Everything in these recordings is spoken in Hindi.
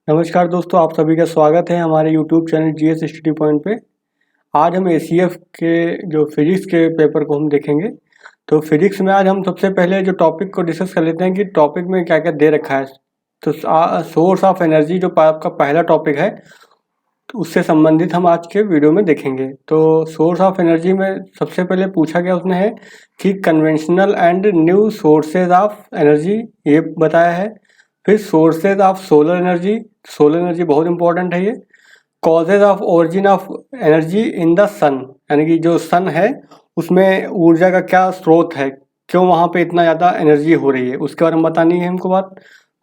नमस्कार दोस्तों, आप सभी का स्वागत है हमारे YouTube channel GS study point पे। आज हम एसीएफ के जो फिजिक्स के पेपर को हम देखेंगे। तो फिजिक्स में आज हम सबसे पहले जो टॉपिक को डिस्कस कर लेते हैं कि टॉपिक में क्या क्या दे रखा है। तो सोर्स ऑफ एनर्जी जो आपका पहला टॉपिक है, तो उससे संबंधित हम आज के वीडियो में देखेंगे। तो सोर्स ऑफ एनर्जी में सबसे पहले पूछा गया उसने है कि conventional and new sources of energy, ये बताया है। फिर सोर्सेज ऑफ सोलर एनर्जी बहुत इंपॉर्टेंट है ये। Causes of origin of energy in the sun, यानी कि जो सन है उसमें ऊर्जा का क्या स्रोत है, क्यों वहाँ पे इतना ज़्यादा एनर्जी हो रही है, उसके बारे में बतानी है हमको बात।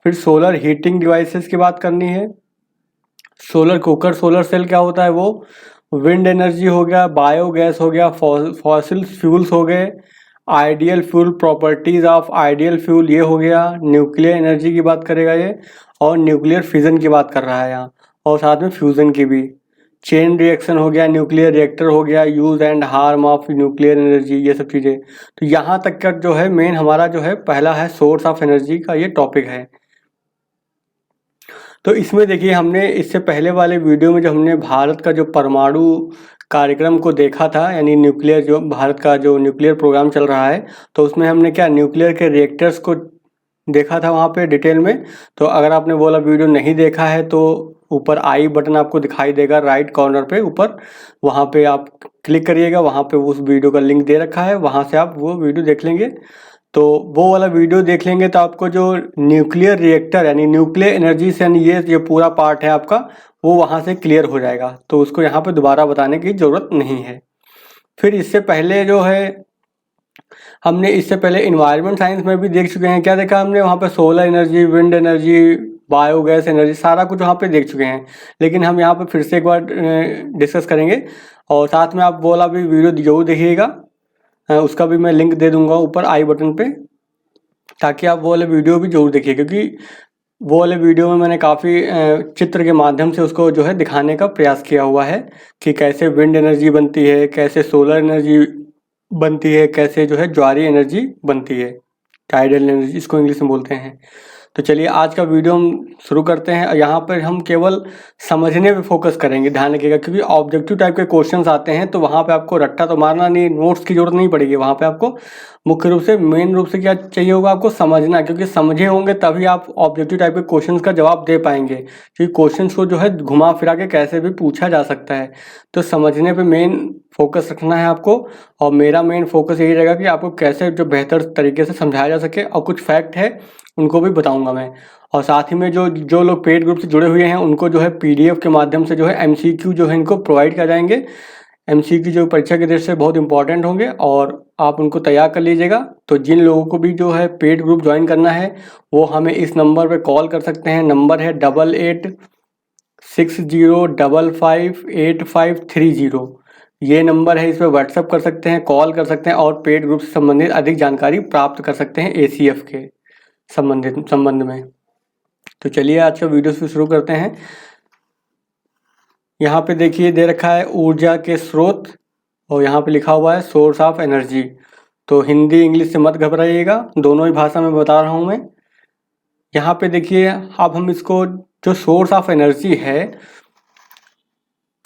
फिर सोलर हीटिंग डिवाइसेस की बात करनी है। सोलर कुकर, सोलर सेल क्या होता है वो। विंड एनर्जी हो गया, बायोगैस हो गया, फॉसिल फ्यूल्स हो गए, ideal fuel, properties of ideal fuel ये हो गया। न्यूक्लियर एनर्जी की बात करेगा ये, और न्यूक्लियर फिजन की बात कर रहा है यहाँ, और साथ में फ्यूजन की भी। चेन रिएक्शन हो गया, न्यूक्लियर रिएक्टर हो गया, use and harm of nuclear energy, ये सब चीज़ें। तो यहाँ तक का जो है मेन हमारा जो है पहला है सोर्स ऑफ एनर्जी का ये टॉपिक है। तो इसमें देखिए, हमने इससे पहले वाले वीडियो में जो हमने भारत का जो परमाणु कार्यक्रम को देखा था, यानी न्यूक्लियर, जो भारत का जो न्यूक्लियर प्रोग्राम चल रहा है, तो उसमें हमने क्या न्यूक्लियर के रिएक्टर्स को देखा था वहाँ पे डिटेल में। तो अगर आपने वो वाला वीडियो नहीं देखा है तो ऊपर आई बटन आपको दिखाई देगा राइट कॉर्नर पे ऊपर, वहाँ पे आप क्लिक करिएगा, वहाँ पे उस वीडियो का लिंक दे रखा है, वहाँ से आप वो वीडियो देख लेंगे। तो वो वाला वीडियो देख लेंगे तो आपको जो न्यूक्लियर रिएक्टर यानी न्यूक्लियर एनर्जी से, यानी ये पूरा पार्ट है आपका, वो वहाँ से क्लियर हो जाएगा। तो उसको यहाँ पे दोबारा बताने की ज़रूरत नहीं है। फिर इससे पहले जो है हमने इससे पहले इन्वायरमेंट साइंस में भी देख चुके हैं। क्या देखा हमने वहाँ पे? Solar energy, wind energy, biogas energy, सारा कुछ वहाँ पे देख चुके हैं। लेकिन हम यहाँ पे फिर से एक बार डिस्कस करेंगे, और साथ में आप वो वाला भी वीडियो जरूर देखिएगा। उसका भी मैं लिंक दे दूंगा ऊपर आई बटन पे, ताकि आप वो वाले वीडियो भी जरूर देखिए, क्योंकि वो वाले वीडियो में मैंने काफ़ी चित्र के माध्यम से उसको जो है दिखाने का प्रयास किया हुआ है कि कैसे विंड एनर्जी बनती है, कैसे सोलर एनर्जी बनती है, कैसे जो है ज्वारी एनर्जी बनती है, टाइडल एनर्जी इसको इंग्लिश में बोलते हैं। तो चलिए आज का वीडियो हम शुरू करते हैं। यहाँ पर हम केवल समझने पे फोकस करेंगे, ध्यान रखिएगा, क्योंकि ऑब्जेक्टिव टाइप के क्वेश्चंस आते हैं तो वहाँ पे आपको रट्टा तो मारना नहीं, नोट्स की जरूरत नहीं पड़ेगी। वहाँ पे आपको मुख्य रूप से, मेन रूप से क्या चाहिए होगा, आपको समझना, क्योंकि समझे होंगे तभी आप ऑब्जेक्टिव टाइप के क्वेश्चंस का जवाब दे पाएंगे। क्योंकि क्वेश्चंस को जो है घुमा फिरा के कैसे भी पूछा जा सकता है, तो समझने पे मेन फोकस रखना है आपको। और मेरा मेन फोकस यही रहेगा कि आपको कैसे जो बेहतर तरीके से समझाया जा सके, और कुछ फैक्ट है उनको भी बताऊंगा मैं। और साथ ही में जो जो लोग पेड ग्रुप से जुड़े हुए हैं उनको जो है पीडीएफ के माध्यम से जो है एमसीक्यू जो है इनको प्रोवाइड कर जाएंगे। एमसीक्यू जो परीक्षा के दृष्टि से बहुत इंपॉर्टेंट होंगे, और आप उनको तैयार कर लीजिएगा। तो जिन लोगों को भी जो है पेड ग्रुप ज्वाइन करना है वो हमें इस नंबर पे कॉल कर सकते हैं। नंबर है 8860558530। ये नंबर है, इस पर व्हाट्सअप कर सकते हैं, कॉल कर सकते हैं, और पेड ग्रुप से संबंधित अधिक जानकारी प्राप्त कर सकते हैं एसीएफ के संबंध में। तो चलिए आज का वीडियो शुरू करते हैं। यहाँ पे देखिए दे रखा है ऊर्जा के स्रोत, और यहाँ पे लिखा हुआ है सोर्स ऑफ एनर्जी। तो हिंदी इंग्लिश से मत घबराइएगा, दोनों ही भाषा में बता रहा हूँ मैं। यहाँ पे देखिए, अब हम इसको जो सोर्स ऑफ एनर्जी है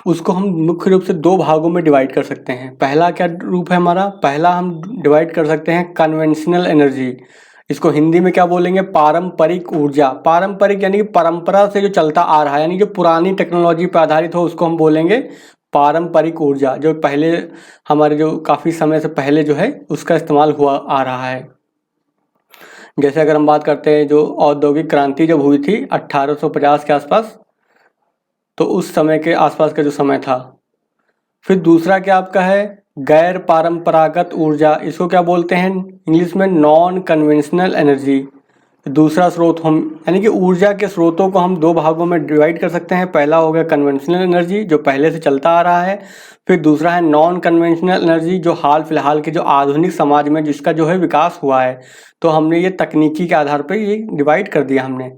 उसको हम मुख्य रूप से दो भागों में डिवाइड कर सकते हैं। पहला क्या रूप है हमारा? पहला हम डिवाइड कर सकते हैं कन्वेंशनल एनर्जी। इसको हिंदी में क्या बोलेंगे? पारंपरिक ऊर्जा। पारंपरिक यानी कि परंपरा से जो चलता आ रहा है, यानी जो पुरानी टेक्नोलॉजी पर आधारित हो, उसको हम बोलेंगे पारंपरिक ऊर्जा। जो पहले हमारे जो काफ़ी समय से पहले जो है उसका इस्तेमाल हुआ आ रहा है। जैसे अगर हम बात करते हैं जो औद्योगिक क्रांति जब हुई थी 1850 के आसपास, तो उस समय के आसपास का जो समय था। फिर दूसरा क्या आपका है? गैर परंपरागत ऊर्जा। इसको क्या बोलते हैं इंग्लिश में? Non conventional energy. दूसरा स्रोत हम, यानी कि ऊर्जा के स्रोतों को हम दो भागों में डिवाइड कर सकते हैं। पहला हो गया कन्वेंशनल एनर्जी, जो पहले से चलता आ रहा है। फिर दूसरा है नॉन कन्वेंशनल एनर्जी, जो हाल फिलहाल के जो आधुनिक समाज में जिसका जो है विकास हुआ है। तो हमने ये तकनीकी के आधार पर ये डिवाइड कर दिया हमने।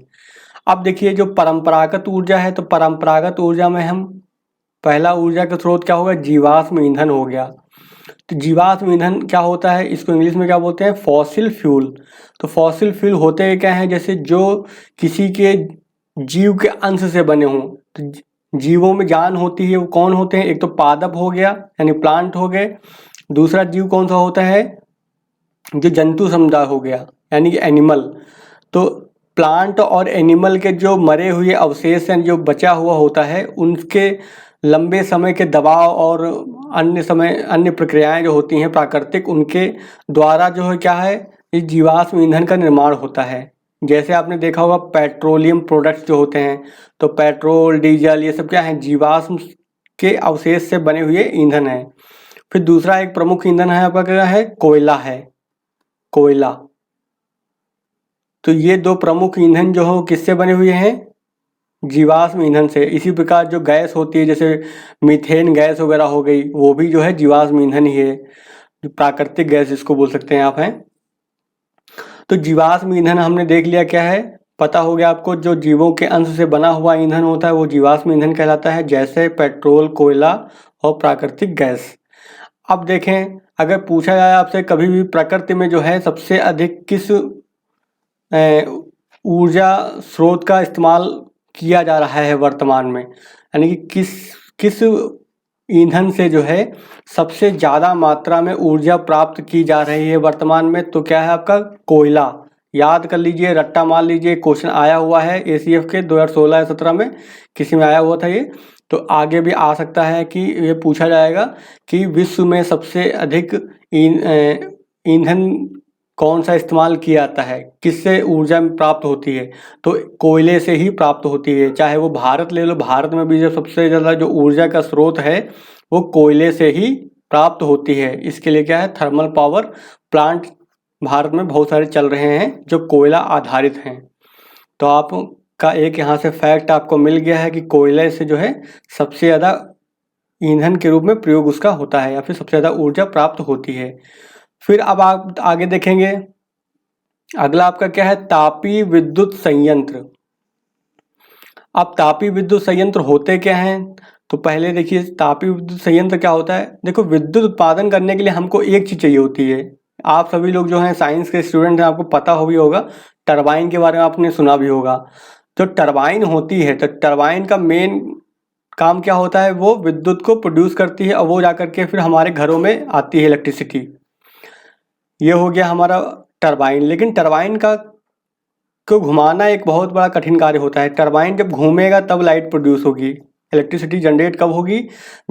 अब देखिए जो परंपरागत ऊर्जा है, तो परंपरागत ऊर्जा में हम, पहला ऊर्जा का स्रोत क्या होगा? जीवाश्म ईंधन हो गया। तो जीवाश्म ईंधन क्या होता है? इसको इंग्लिश में क्या बोलते हैं? Fossil fuel. तो फॉसिल फ्यूल होते क्या हैं? जैसे जो किसी के जीव के अंश से बने हों। तो जीवों में जान होती है, वो कौन होते हैं? एक तो पादप हो गया यानी प्लांट हो गए, दूसरा जीव कौन सा होता है? जो जंतु समुदाय हो गया यानी कि एनिमल। तो प्लांट और एनिमल के जो मरे हुए अवशेष हैं, जो बचा हुआ होता है, उनके लंबे समय के दबाव और अन्य प्रक्रियाएं जो होती हैं प्राकृतिक, उनके द्वारा जो है क्या है, इस जीवाश्म ईंधन का निर्माण होता है। जैसे आपने देखा होगा पेट्रोलियम प्रोडक्ट्स जो होते हैं, तो पेट्रोल डीजल ये सब क्या है? जीवाश्म के अवशेष से बने हुए ईंधन है। फिर दूसरा एक प्रमुख ईंधन है आपका, क्या है? कोयला है, कोयला। तो ये दो प्रमुख ईंधन जो हो किससे बने हुए हैं? जीवाश्म ईंधन से। इसी प्रकार जो गैस होती है, जैसे मीथेन गैस वगैरह हो गई, वो भी जो है जीवाश्म ईंधन ही है, जो प्राकृतिक गैस जिसको बोल सकते हैं आप हैं। तो जीवाश्म ईंधन हमने देख लिया क्या है, पता हो गया आपको। जो जीवों के अंश से बना हुआ ईंधन होता है वो जीवाश्म ईंधन कहलाता है, जैसे पेट्रोल, कोयला और प्राकृतिक गैस। अब देखें, अगर पूछा जाए आपसे कभी भी प्रकृति में जो है सबसे अधिक किस ऊर्जा स्रोत का इस्तेमाल किया जा रहा है वर्तमान में, यानी कि किस किस ईंधन से जो है सबसे ज़्यादा मात्रा में ऊर्जा प्राप्त की जा रही है वर्तमान में, तो क्या है आपका? कोयला। याद कर लीजिए, रट्टा मार लीजिए, क्वेश्चन आया हुआ है एसीएफ के 2016 या 17 में, किसी में आया हुआ था ये। तो आगे भी आ सकता है कि ये पूछा जाएगा कि विश्व में सबसे अधिक ईंधन कौन सा इस्तेमाल किया जाता है, किससे ऊर्जा प्राप्त होती है? तो कोयले से ही प्राप्त होती है। चाहे वो भारत ले लो, भारत में भी जो सबसे ज़्यादा जो ऊर्जा का स्रोत है वो कोयले से ही प्राप्त होती है। इसके लिए क्या है, थर्मल पावर प्लांट भारत में बहुत सारे चल रहे हैं जो कोयला आधारित हैं। तो आपका एक यहाँ से फैक्ट आपको मिल गया है कि कोयले से जो है सबसे ज़्यादा ईंधन के रूप में प्रयोग उसका होता है, या फिर सबसे ज़्यादा ऊर्जा प्राप्त होती है। फिर अब आप आगे देखेंगे, अगला आपका क्या है? तापीय विद्युत संयंत्र। अब तापीय विद्युत संयंत्र होते क्या हैं? तो पहले देखिए, तापीय विद्युत संयंत्र क्या होता है। देखो, विद्युत उत्पादन करने के लिए हमको एक चीज़ चाहिए होती है। आप सभी लोग जो हैं साइंस के स्टूडेंट हैं, आपको पता हो भी होगा, टरबाइन के बारे में आपने सुना भी होगा। तो टरबाइन होती है, तो टरबाइन का मेन काम क्या होता है? वो विद्युत को प्रोड्यूस करती है और वो जाकर के फिर हमारे घरों में आती है इलेक्ट्रिसिटी। ये हो गया हमारा टरबाइन। लेकिन टरबाइन को घुमाना एक बहुत बड़ा कठिन कार्य होता है। टरबाइन जब घूमेगा तब लाइट प्रोड्यूस होगी। इलेक्ट्रिसिटी जनरेट कब होगी?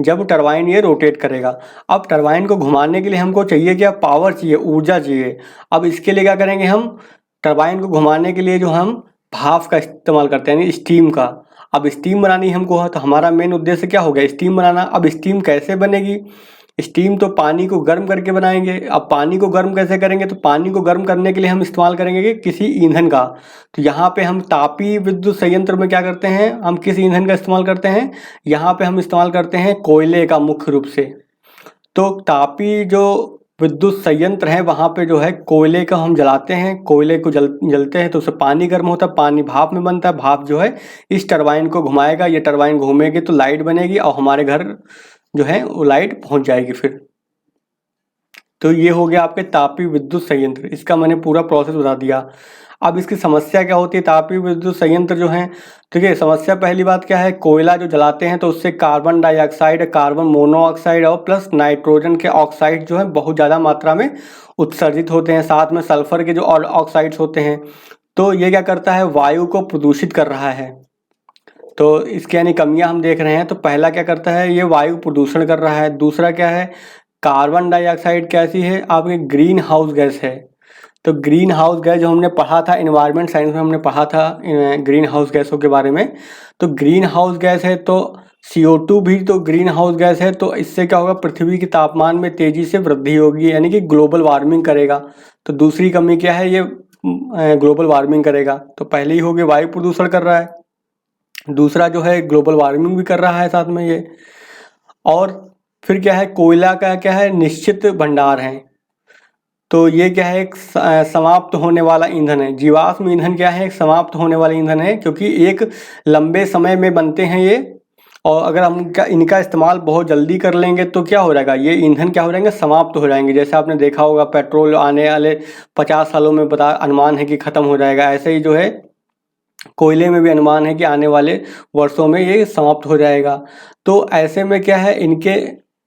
जब टरबाइन ये रोटेट करेगा। अब टरबाइन को घुमाने के लिए हमको चाहिए क्या? पावर चाहिए, ऊर्जा चाहिए। अब इसके लिए क्या करेंगे हम? टरबाइन को घुमाने के लिए जो हम भाप का इस्तेमाल करते हैं, यानी स्टीम का। अब स्टीम बनानी हमको है, तो हमारा मेन उद्देश्य क्या हो गया? स्टीम बनाना। अब स्टीम कैसे बनेगी? स्टीम तो पानी को गर्म करके बनाएंगे। अब पानी को गर्म कैसे करेंगे? तो पानी को गर्म करने के लिए हम इस्तेमाल करेंगे कि किसी ईंधन का। तो यहाँ पे हम तापीय विद्युत संयंत्र में क्या करते हैं? हम किस ईंधन का इस्तेमाल करते हैं? यहाँ पे हम इस्तेमाल करते हैं कोयले का, मुख्य रूप से। तो तापीय जो विद्युत संयंत्र है वहाँ पे जो है कोयले का हम जलाते हैं। कोयले को जलते हैं तो उससे पानी गर्म होता है, पानी भाप में बनता है। भाप जो है इस टरबाइन को घुमाएगा, ये टरबाइन घूमेगी तो लाइट बनेगी और हमारे घर जो है वो लाइट पहुंच जाएगी फिर। तो ये हो गया आपके तापीय विद्युत संयंत्र। इसका मैंने पूरा प्रोसेस बता दिया। अब इसकी समस्या क्या होती है? तापीय विद्युत संयंत्र जो है, ठीक है, समस्या पहली बात क्या है? कोयला जो जलाते हैं तो उससे कार्बन डाइऑक्साइड, कार्बन मोनोऑक्साइड और प्लस नाइट्रोजन के ऑक्साइड जो है बहुत ज़्यादा मात्रा में उत्सर्जित होते हैं। साथ में सल्फर के जो ऑक्साइड्स होते हैं, तो ये क्या करता है? वायु को प्रदूषित कर रहा है। तो इसके यानी कमियां हम देख रहे हैं। तो पहला क्या करता है? ये वायु प्रदूषण कर रहा है। दूसरा क्या है? कार्बन डाइऑक्साइड कैसी है? आपकी ग्रीन हाउस गैस है। तो ग्रीन हाउस गैस जो हमने पढ़ा था एनवायरनमेंट साइंस में, हमने पढ़ा था ग्रीन हाउस गैसों के बारे में। तो ग्रीन हाउस गैस है तो CO2 भी तो ग्रीन हाउस गैस है। तो इससे क्या होगा? पृथ्वी के तापमान में तेजी से वृद्धि होगी, यानी कि ग्लोबल वार्मिंग करेगा। तो दूसरी कमी क्या है? ये ग्लोबल वार्मिंग करेगा। तो पहले ही हो गया वायु प्रदूषण कर रहा है, दूसरा जो है ग्लोबल वार्मिंग भी कर रहा है साथ में ये। और फिर क्या है? कोयला का क्या है? निश्चित भंडार है। तो ये क्या है? एक समाप्त होने वाला ईंधन है। जीवाश्म ईंधन क्या है? एक समाप्त होने वाला ईंधन है, क्योंकि एक लंबे समय में बनते हैं ये। और अगर हम इनका इस्तेमाल बहुत जल्दी कर लेंगे तो क्या हो जाएगा? ये ईंधन क्या हो जाएंगे? समाप्त हो जाएंगे। जैसे आपने देखा होगा पेट्रोल आने वाले 50 सालों में बता अनुमान है कि ख़त्म हो जाएगा। ऐसे ही जो है कोयले में भी अनुमान है कि आने वाले वर्षों में ये समाप्त हो जाएगा। तो ऐसे में क्या है, इनके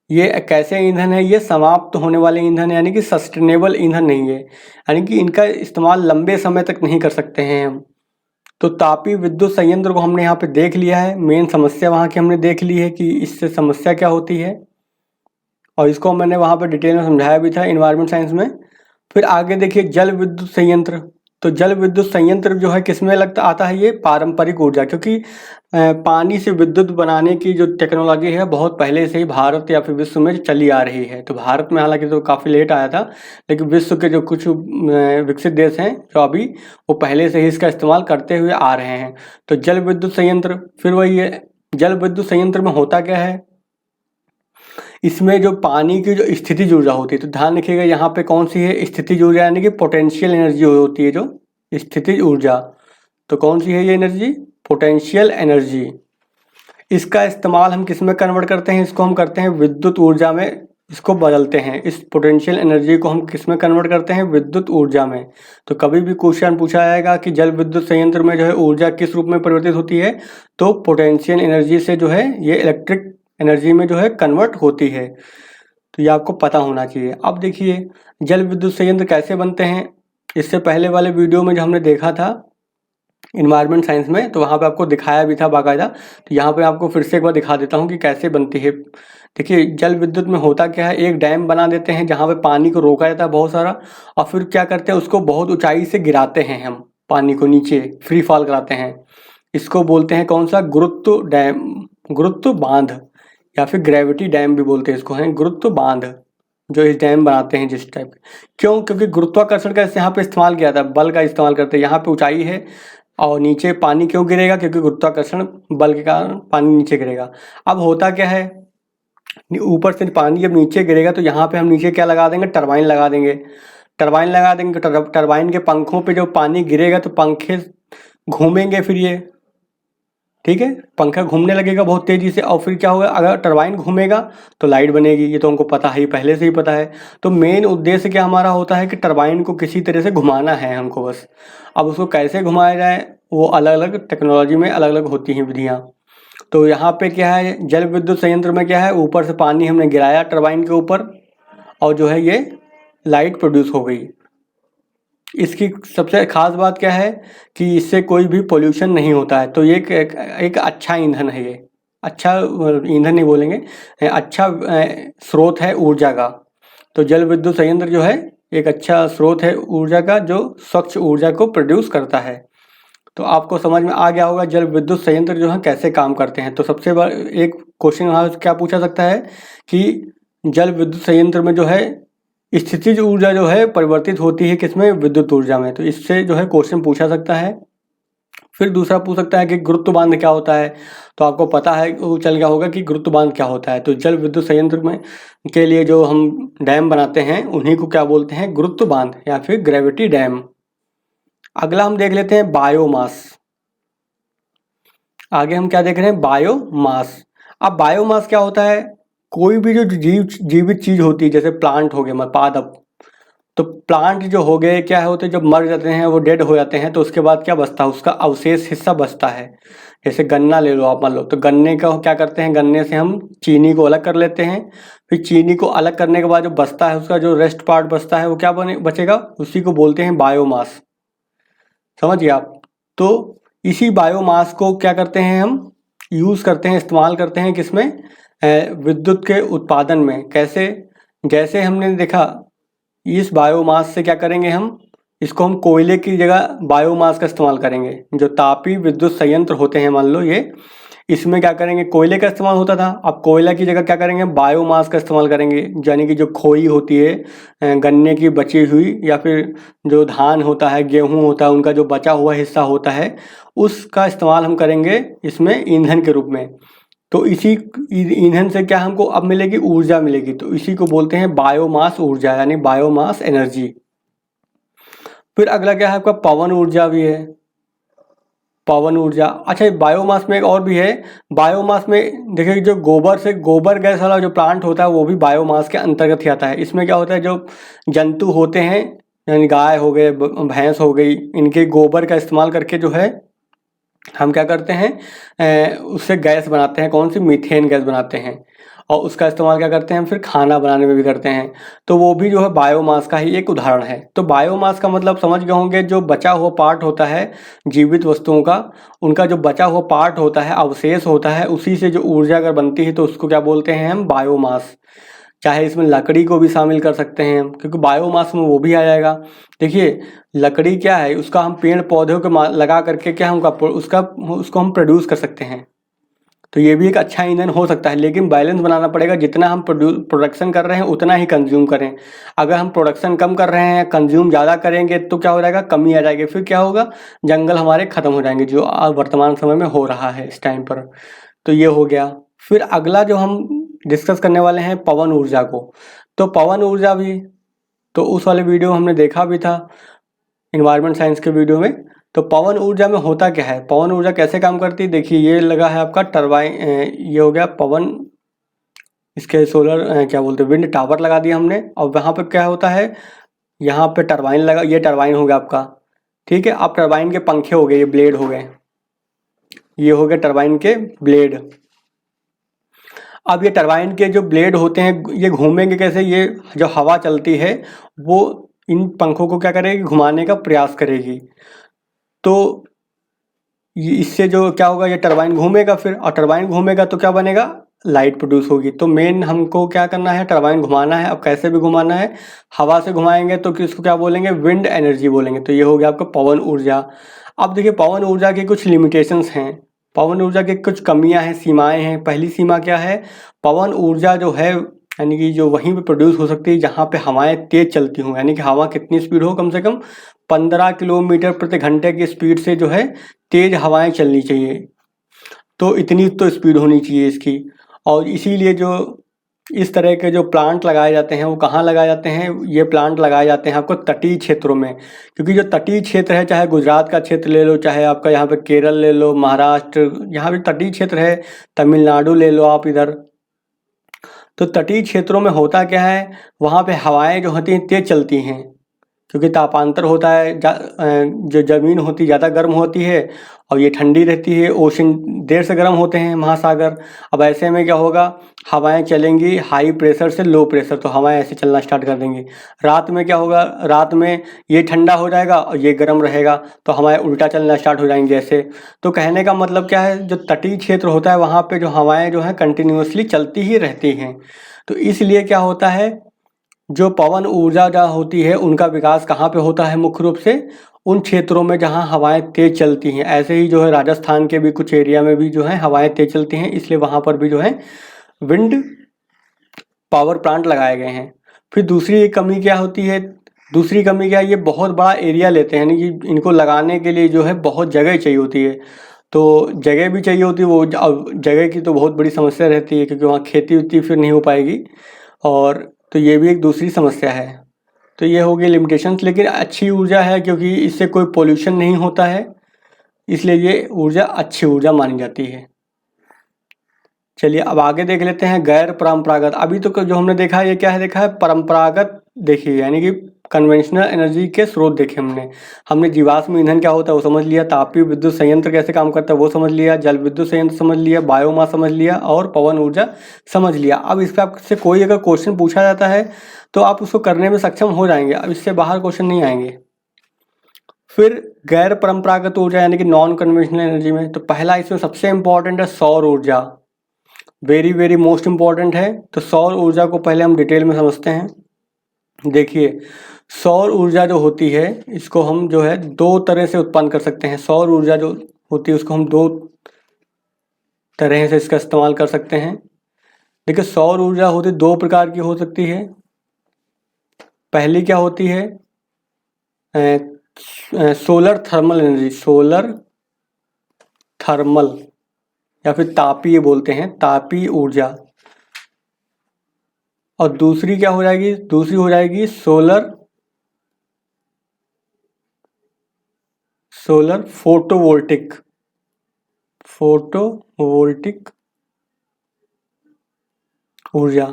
ये कैसे ईंधन है, ये समाप्त होने वाले ईंधन यानी कि सस्टेनेबल ईंधन नहीं है, यानी कि इनका इस्तेमाल लंबे समय तक नहीं कर सकते हैं हम। तो तापीय विद्युत संयंत्र को हमने यहाँ पे देख लिया है, मेन समस्या वहाँ की हमने देख ली है कि इससे समस्या क्या होती है, और इसको मैंने वहाँ पे डिटेल में समझाया भी था एनवायरमेंट साइंस में। फिर आगे देखिए जल विद्युत संयंत्र। तो जल विद्युत संयंत्र जो है किसमें लगता आता है, ये पारंपरिक ऊर्जा, क्योंकि पानी से विद्युत बनाने की जो टेक्नोलॉजी है बहुत पहले से ही भारत या फिर विश्व में चली आ रही है। तो भारत में हालांकि तो काफ़ी लेट आया था, लेकिन विश्व के जो कुछ विकसित देश हैं जो अभी, वो पहले से ही इसका इस्तेमाल करते हुए आ रहे हैं। तो जल विद्युत संयंत्र, फिर वही है, जल विद्युत संयंत्र में होता क्या है, इसमें जो पानी की जो स्थितिज ऊर्जा होती है, तो ध्यान रखिएगा यहाँ पे कौन सी है, स्थितिज ऊर्जा, यानी कि पोटेंशियल एनर्जी होती है जो स्थितिज ऊर्जा। तो कौन सी है ये एनर्जी, पोटेंशियल एनर्जी। इसका इस्तेमाल हम किस में कन्वर्ट करते हैं, इसको हम करते हैं विद्युत ऊर्जा में, इसको बदलते हैं, इस पोटेंशियल एनर्जी को हम किस में कन्वर्ट करते हैं, विद्युत ऊर्जा में। तो कभी भी क्वेश्चन पूछा जाएगा कि जल विद्युत संयंत्र में जो है ऊर्जा किस रूप में परिवर्तित होती है, तो पोटेंशियल एनर्जी से जो है ये इलेक्ट्रिक एनर्जी में जो है कन्वर्ट होती है। तो ये आपको पता होना चाहिए। अब देखिए जल विद्युत संयंत्र कैसे बनते हैं, इससे पहले वाले वीडियो में जो हमने देखा था इन्वायरमेंट साइंस में, तो वहाँ पे आपको दिखाया भी था बाकायदा। तो यहाँ पे आपको फिर से एक बार दिखा देता हूँ कि कैसे बनती है। देखिए जल विद्युत में होता क्या है, एक डैम बना देते हैं जहाँ पे पानी को रोका जाता है बहुत सारा, और फिर क्या करते हैं, उसको बहुत ऊंचाई से गिराते हैं हम, पानी को नीचे फ्री फॉल कराते हैं। इसको बोलते हैं कौन सा, गुरुत्व डैम, गुरुत्व बांध, या फिर ग्रेविटी डैम भी बोलते हैं इसको, है गुरुत्व बांध, जो इस डैम बनाते हैं जिस टाइप के। क्यों, क्योंकि गुरुत्वाकर्षण का यहाँ पे इस्तेमाल किया था, बल का इस्तेमाल करते हैं। यहाँ पे ऊंचाई है और नीचे पानी क्यों गिरेगा, क्योंकि गुरुत्वाकर्षण बल के कारण पानी नीचे गिरेगा। अब होता क्या है, ऊपर से पानी जब नीचे गिरेगा तो यहाँ पे हम नीचे क्या लगा देंगे, टरबाइन लगा देंगे। टरबाइन लगा देंगे तो टरबाइन के पंखों पे जो पानी गिरेगा तो पंखे घूमेंगे, फिर ये ठीक है, पंखा घूमने लगेगा बहुत तेज़ी से, और फिर क्या होगा, अगर टरबाइन घूमेगा तो लाइट बनेगी, ये तो हमको पता है, पहले से ही पता है। तो मेन उद्देश्य क्या हमारा होता है कि टरबाइन को किसी तरह से घुमाना है हमको बस। अब उसको कैसे घुमाया जाए, वो अलग अलग टेक्नोलॉजी में अलग अलग होती हैं विधियाँ। तो यहाँ पे क्या है, जल विद्युत संयंत्र में क्या है, ऊपर से पानी हमने गिराया टरबाइन के ऊपर, और जो है ये लाइट प्रोड्यूस हो गई। इसकी सबसे ख़ास बात क्या है कि इससे कोई भी पोल्यूशन नहीं होता है। तो ये एक अच्छा ईंधन है, ये अच्छा ईंधन नहीं बोलेंगे, अच्छा स्रोत है ऊर्जा का। तो जल विद्युत संयंत्र जो है एक अच्छा स्रोत है ऊर्जा का, जो स्वच्छ ऊर्जा को प्रोड्यूस करता है। तो आपको समझ में आ गया होगा जल विद्युत संयंत्र जो है कैसे काम करते हैं। तो सबसे बड़ा एक क्वेश्चन यहाँ क्या पूछा सकता है कि जल विद्युत संयंत्र में जो है स्थितिज ऊर्जा जो है परिवर्तित होती है किसमें, विद्युत ऊर्जा में। तो इससे जो है क्वेश्चन पूछा सकता है। फिर दूसरा पूछ सकता है कि गुरुत्व बांध क्या होता है। तो आपको पता है, वो चल गया होगा कि गुरुत्व बांध क्या होता है। तो जल विद्युत संयंत्र में के लिए जो हम डैम बनाते हैं उन्हीं को क्या बोलते हैं, गुरुत्व बांध या फिर ग्रेविटी डैम। अगला हम देख लेते हैं बायोमास। आगे हम क्या देख रहे हैं, बायोमास। अब बायोमास क्या होता है, कोई भी जो जीवित चीज होती है, जैसे प्लांट हो गए, पादप, तो प्लांट जो हो गए क्या होते हैं, जब मर जाते हैं, वो डेड हो जाते हैं, तो उसके बाद क्या बचता है, उसका अवशेष हिस्सा बचता है। जैसे गन्ना ले लो आप, मान लो, तो गन्ने का क्या करते हैं, गन्ने से हम चीनी को अलग कर लेते हैं। फिर चीनी को अलग करने के बाद जो बचता है, उसका जो रेस्ट पार्ट बचता है, वो क्या बचेगा, उसी को बोलते हैं बायोमास। समझिए आप। तो इसी बायोमास को क्या करते हैं, हम यूज़ करते हैं, इस्तेमाल करते हैं किसमें, विद्युत के उत्पादन में। कैसे, जैसे हमने देखा, इस बायोमास से क्या करेंगे, हम इसको हम कोयले की जगह बायोमास का इस्तेमाल करेंगे। जो तापीय विद्युत संयंत्र होते हैं, मान लो ये, इसमें क्या करेंगे, कोयले का इस्तेमाल होता था, अब कोयला की जगह क्या करेंगे, बायोमास का इस्तेमाल करेंगे। यानी कि जो खोई होती है गन्ने की बची हुई, या फिर जो धान होता है, गेहूँ होता है, उनका जो बचा हुआ हिस्सा होता है, उसका इस्तेमाल हम करेंगे इसमें ईंधन के रूप में। तो इसी ईंधन से क्या हमको अब मिलेगी, ऊर्जा मिलेगी। तो इसी को बोलते हैं बायोमास ऊर्जा, यानी बायोमास एनर्जी। फिर अगला क्या है आपका, पवन ऊर्जा भी है, पवन ऊर्जा। अच्छा, बायोमास में एक और भी है। बायोमास में देखिए, जो गोबर से, गोबर गैस वाला जो प्लांट होता है, वो भी बायोमास के अंतर्गत ही आता है। इसमें क्या होता है, जो जंतु होते हैं, यानी गाय हो गए, भैंस हो गई, इनके गोबर का इस्तेमाल करके जो है हम क्या करते हैं, उससे गैस बनाते हैं, कौन सी, मीथेन गैस बनाते हैं, और उसका इस्तेमाल क्या करते हैं हम, फिर खाना बनाने में भी करते हैं। तो वो भी जो है बायोमास का ही एक उदाहरण है। तो बायोमास का मतलब समझ गए होंगे, जो बचा हुआ पार्ट होता है जीवित वस्तुओं का, उनका जो बचा हुआ पार्ट होता है, अवशेष होता है, उसी से जो ऊर्जा अगर बनती है तो उसको क्या बोलते हैं हम, बायोमास। चाहे इसमें लकड़ी को भी शामिल कर सकते हैं हम, क्योंकि बायोमास में वो भी आ जाएगा। देखिए लकड़ी क्या है, उसका हम पेड़ पौधों के लगा करके क्या हम उसको हम प्रोड्यूस कर सकते हैं। तो ये भी एक अच्छा ईंधन हो सकता है, लेकिन बैलेंस बनाना पड़ेगा, जितना हम प्रोडक्शन कर रहे हैं उतना ही कंज्यूम करें। अगर हम प्रोडक्शन कम कर रहे हैं, कंज्यूम ज़्यादा करेंगे तो क्या हो जाएगा, कमी आ जाएगी, फिर क्या होगा, जंगल हमारे ख़त्म हो जाएंगे, जो वर्तमान समय में हो रहा है इस टाइम पर। तो ये हो गया। फिर अगला जो हम डिस्कस करने वाले हैं पवन ऊर्जा को। तो पवन ऊर्जा भी, तो उस वाले वीडियो हमने देखा भी था, इन्वायरमेंट साइंस के वीडियो में। तो पवन ऊर्जा में होता क्या है, पवन ऊर्जा कैसे काम करती है, देखिए ये लगा है आपका टरबाइन, ये हो गया पवन, इसके सोलर क्या बोलते हैं, विंड टावर लगा दिया हमने, और वहाँ पर क्या होता है, यहाँ पे टरबाइन लगा, ये टरबाइन हो गया आपका, ठीक है। अब टरबाइन के पंखे हो गए, ये ब्लेड हो गए, ये हो गए टरबाइन के ब्लेड। अब ये टरबाइन के जो ब्लेड होते हैं ये घूमेंगे कैसे, ये जो हवा चलती है वो इन पंखों को क्या करेगी, घुमाने का प्रयास करेगी। तो ये इससे जो क्या होगा, ये टरबाइन घूमेगा फिर, और टरबाइन घूमेगा तो क्या बनेगा, लाइट प्रोड्यूस होगी। तो मेन हमको क्या करना है, टरबाइन घुमाना है। अब कैसे भी घुमाना है, हवा से घुमाएंगे तो किसको क्या बोलेंगे, विंड एनर्जी बोलेंगे। तो ये हो गया आपका पवन ऊर्जा। अब देखिए पवन ऊर्जा की कुछ लिमिटेशंस हैं, पवन ऊर्जा की कुछ कमियां हैं, सीमाएं हैं। पहली सीमा क्या है, पवन ऊर्जा जो है यानी कि जो वहीं पे प्रोड्यूस हो सकती है जहाँ पे हवाएं तेज चलती हों, यानी कि हवा कितनी स्पीड हो, कम से कम 15 किलोमीटर प्रति घंटे की स्पीड से जो है तेज हवाएं चलनी चाहिए। तो इतनी तो स्पीड होनी चाहिए इसकी। और इसीलिए जो इस तरह के जो प्लांट लगाए जाते हैं वो कहाँ लगाए जाते हैं, ये प्लांट लगाए जाते हैं आपको तटीय क्षेत्रों में। क्योंकि जो तटीय क्षेत्र है, चाहे गुजरात का क्षेत्र ले लो, चाहे आपका यहाँ पे केरल ले लो, महाराष्ट्र, यहाँ भी तटीय क्षेत्र है, तमिलनाडु ले लो आप इधर। तो तटीय क्षेत्रों में होता क्या है, वहाँ पे हवाएं जो होती हैं तेज चलती हैं, क्योंकि तापांतर होता है, जो ज़मीन होती ज़्यादा गर्म होती है और ये ठंडी रहती है, ओशन देर से गर्म होते हैं, महासागर। अब ऐसे में क्या होगा, हवाएं चलेंगी हाई प्रेशर से लो प्रेशर, तो हवाएं ऐसे चलना स्टार्ट कर देंगी। रात में क्या होगा, रात में ये ठंडा हो जाएगा और ये गर्म रहेगा, तो हवाएं उल्टा चलना स्टार्ट हो जाएंगी ऐसे। तो कहने का मतलब क्या है, जो तटीय क्षेत्र होता है वहाँ पे जो हवाएं जो हैं कंटिन्यूसली चलती ही रहती हैं। तो इसलिए क्या होता है, जो पवन ऊर्जा जहाँ होती है उनका विकास कहाँ पे होता है, मुख्य रूप से उन क्षेत्रों में जहाँ हवाएं तेज चलती हैं। ऐसे ही जो है राजस्थान के भी कुछ एरिया में भी जो है हवाएं तेज चलती हैं, इसलिए वहाँ पर भी जो है विंड पावर प्लांट लगाए गए हैं। फिर दूसरी एक कमी क्या होती है, दूसरी कमी क्या है, ये बहुत बड़ा एरिया लेते हैं, यानी कि इनको लगाने के लिए जो है बहुत जगह चाहिए होती है। तो जगह भी चाहिए होती है, वो जगह की तो बहुत बड़ी समस्या रहती है, क्योंकि वहाँ खेती उती फिर नहीं हो पाएगी। और तो ये भी एक दूसरी समस्या है। तो ये हो गई लिमिटेशंस, लेकिन अच्छी ऊर्जा है क्योंकि इससे कोई पोल्यूशन नहीं होता है, इसलिए ये ऊर्जा अच्छी ऊर्जा मानी जाती है। चलिए अब आगे देख लेते हैं गैर परंपरागत। अभी तो जो हमने देखा है ये क्या है, देखा है परंपरागत, देखिए यानी कि कन्वेंशनल एनर्जी के स्रोत देखे हमने जीवाश्म ईंधन क्या होता है वो समझ लिया, तापीय विद्युत संयंत्र कैसे काम करता है वो समझ लिया, जल विद्युत संयंत्र समझ लिया, बायोमास समझ लिया और पवन ऊर्जा समझ लिया। अब इसका आपसे कोई अगर क्वेश्चन पूछा जाता है तो आप उसको करने में सक्षम हो जाएंगे, अब इससे बाहर क्वेश्चन नहीं आएंगे। फिर गैर परंपरागत ऊर्जा यानी कि नॉन कन्वेंशनल एनर्जी में, तो पहला इसमें सबसे इंपॉर्टेंट है सौर ऊर्जा, वेरी वेरी मोस्ट इम्पॉर्टेंट है। तो सौर ऊर्जा को पहले हम डिटेल में समझते हैं। देखिए सौर ऊर्जा जो होती है इसको हम जो है दो तरह से उत्पन्न कर सकते हैं। सौर ऊर्जा जो होती है उसको हम दो तरह से इसका इस्तेमाल कर सकते हैं। देखिए सौर ऊर्जा होती दो प्रकार की हो सकती है। पहली क्या होती है, solar thermal energy, solar thermal या फिर तापीय बोलते हैं, तापीय ऊर्जा। और दूसरी क्या हो जाएगी, दूसरी हो जाएगी सोलर फोटोवोल्टिक, फोटोवोल्टिक ऊर्जा।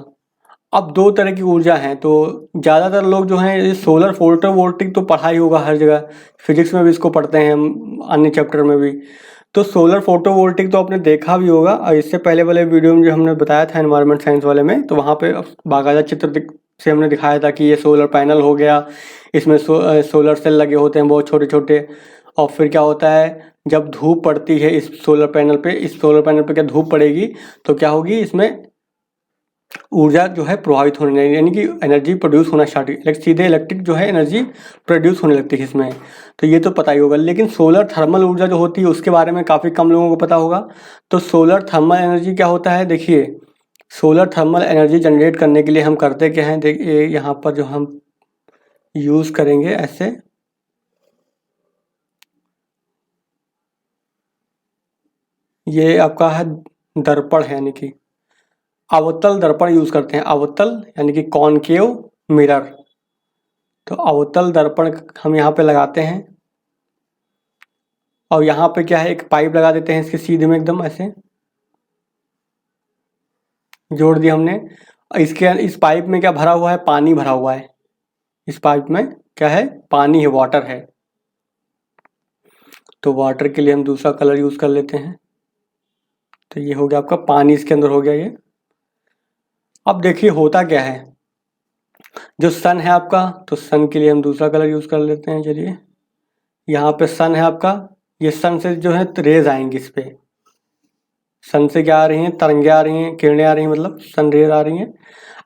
अब दो तरह की ऊर्जा हैं, तो ज़्यादातर लोग जो हैं ये सोलर फोटोवोल्टिक तो पढ़ा ही होगा हर जगह, फिजिक्स में भी इसको पढ़ते हैं हम, अन्य चैप्टर में भी। तो सोलर फोटोवोल्टिक तो आपने देखा भी होगा, और इससे पहले वाले वीडियो में जो हमने बताया था एनवायरनमेंट साइंस वाले में, तो वहाँ पे बाकायदा चित्र से हमने दिखाया था कि ये सोलर पैनल हो गया, इसमें सोलर सेल लगे होते हैं बहुत छोटे छोटे। और फिर क्या होता है, जब धूप पड़ती है इस सोलर पैनल पे क्या धूप पड़ेगी तो क्या होगी, इसमें ऊर्जा जो है प्रभावित होने लगेगी, यानी कि एनर्जी प्रोड्यूस होना स्टार्ट, सीधे इलेक्ट्रिक जो है एनर्जी प्रोड्यूस होने लगती है इसमें। तो ये तो पता ही होगा, लेकिन सोलर थर्मल ऊर्जा जो होती है उसके बारे में काफ़ी कम लोगों को पता होगा। तो सोलर थर्मल एनर्जी क्या होता है, देखिए सोलर थर्मल एनर्जी जनरेट करने के लिए हम करते क्या हैं, देखिए यहाँ पर जो हम यूज़ करेंगे ऐसे, ये आपका है दर्पण है, यानी कि अवतल दर्पण यूज़ करते हैं। अवतल यानी कि कॉनकेव मिरर। तो अवतल दर्पण हम यहाँ पे लगाते हैं, और यहाँ पे क्या है, एक पाइप लगा देते हैं इसके सीधे में एकदम ऐसे जोड़ दिया हमने। इसके इस पाइप में क्या भरा हुआ है, पानी भरा हुआ है। इस पाइप में क्या है, पानी है, वाटर है। तो वाटर के लिए हम दूसरा कलर यूज़ कर लेते हैं। तो ये हो गया आपका पानी, इसके अंदर हो गया ये। अब देखिए होता क्या है, जो सन है आपका, तो सन के लिए हम दूसरा कलर यूज़ कर लेते हैं। चलिए यहाँ पे सन है आपका, ये सन से जो है रेज आएंगी इस पे, सन से क्या आ रही हैं, तरंगे आ रही हैं, किरणें आ रही हैं, मतलब सन रेज आ रही हैं।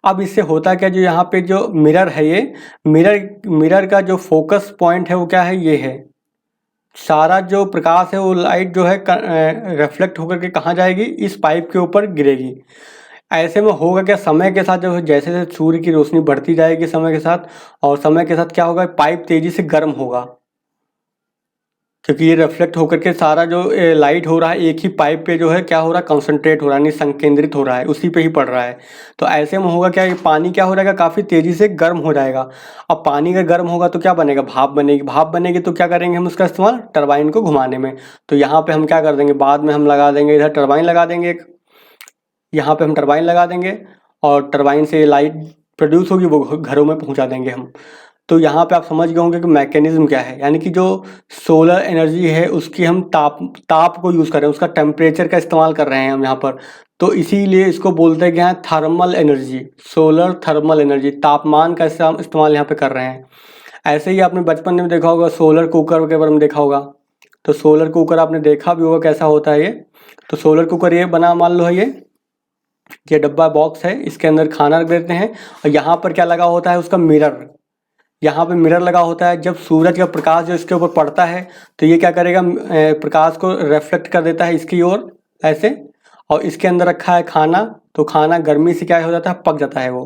अब इससे होता क्या, जो यहाँ पे जो मिरर है, ये मिरर का जो फोकस पॉइंट है वो क्या है, ये है। सारा जो प्रकाश है वो लाइट जो है रिफ्लेक्ट होकर के कहाँ जाएगी, इस पाइप के ऊपर गिरेगी। ऐसे में होगा क्या, समय के साथ जो है जैसे जैसे सूर्य की रोशनी बढ़ती जाएगी समय के साथ, और समय के साथ क्या होगा, पाइप तेजी से गर्म होगा, क्योंकि ये रिफ्लेक्ट होकर के सारा जो लाइट हो रहा है एक ही पाइप पे जो है क्या हो रहा है, कंसंट्रेट हो रहा है, यानी संकेंद्रित हो रहा है, उसी पे ही पड़ रहा है। तो ऐसे में होगा क्या, ये पानी क्या हो जाएगा, काफ़ी तेज़ी से गर्म हो जाएगा। अब पानी अगर गर्म होगा तो क्या बनेगा, भाप बनेगी। भाप बनेगी तो क्या करेंगे हम उसका इस्तेमाल टरबाइन को घुमाने में। तो यहाँ पर हम क्या कर देंगे, बाद में हम लगा देंगे, इधर टरबाइन लगा देंगे एक, यहाँ पे हम टरबाइन लगा देंगे, और टरबाइन से लाइट प्रोड्यूस होगी, वो घरों में पहुँचा देंगे हम। तो यहाँ पे आप समझ गए होंगे कि मैकेनिज्म क्या है, यानी कि जो सोलर एनर्जी है उसकी हम ताप को यूज़ कर रहे हैं, उसका टेम्परेचर का इस्तेमाल कर रहे हैं हम यहाँ पर। तो इसीलिए इसको बोलते क्या है, thermal energy, solar thermal energy, तापमान का इस्तेमाल यहाँ पे कर रहे हैं। ऐसे ही आपने बचपन में देखा होगा सोलर कुकर के बारे में देखा होगा। तो सोलर कुकर आपने देखा भी होगा कैसा होता है ये। तो सोलर कुकर ये बना, मान लो है ये डब्बा बॉक्स है, इसके अंदर खाना रख देते हैं, और यहाँ पर क्या लगा होता है, उसका मिरर। यहाँ पे मिरर लगा होता है, जब सूरज का प्रकाश जो इसके ऊपर पड़ता है तो ये क्या करेगा, प्रकाश को रिफ्लेक्ट कर देता है इसकी ओर ऐसे, और इसके अंदर रखा है खाना, तो खाना गर्मी से क्या हो जाता है, पक जाता है वो।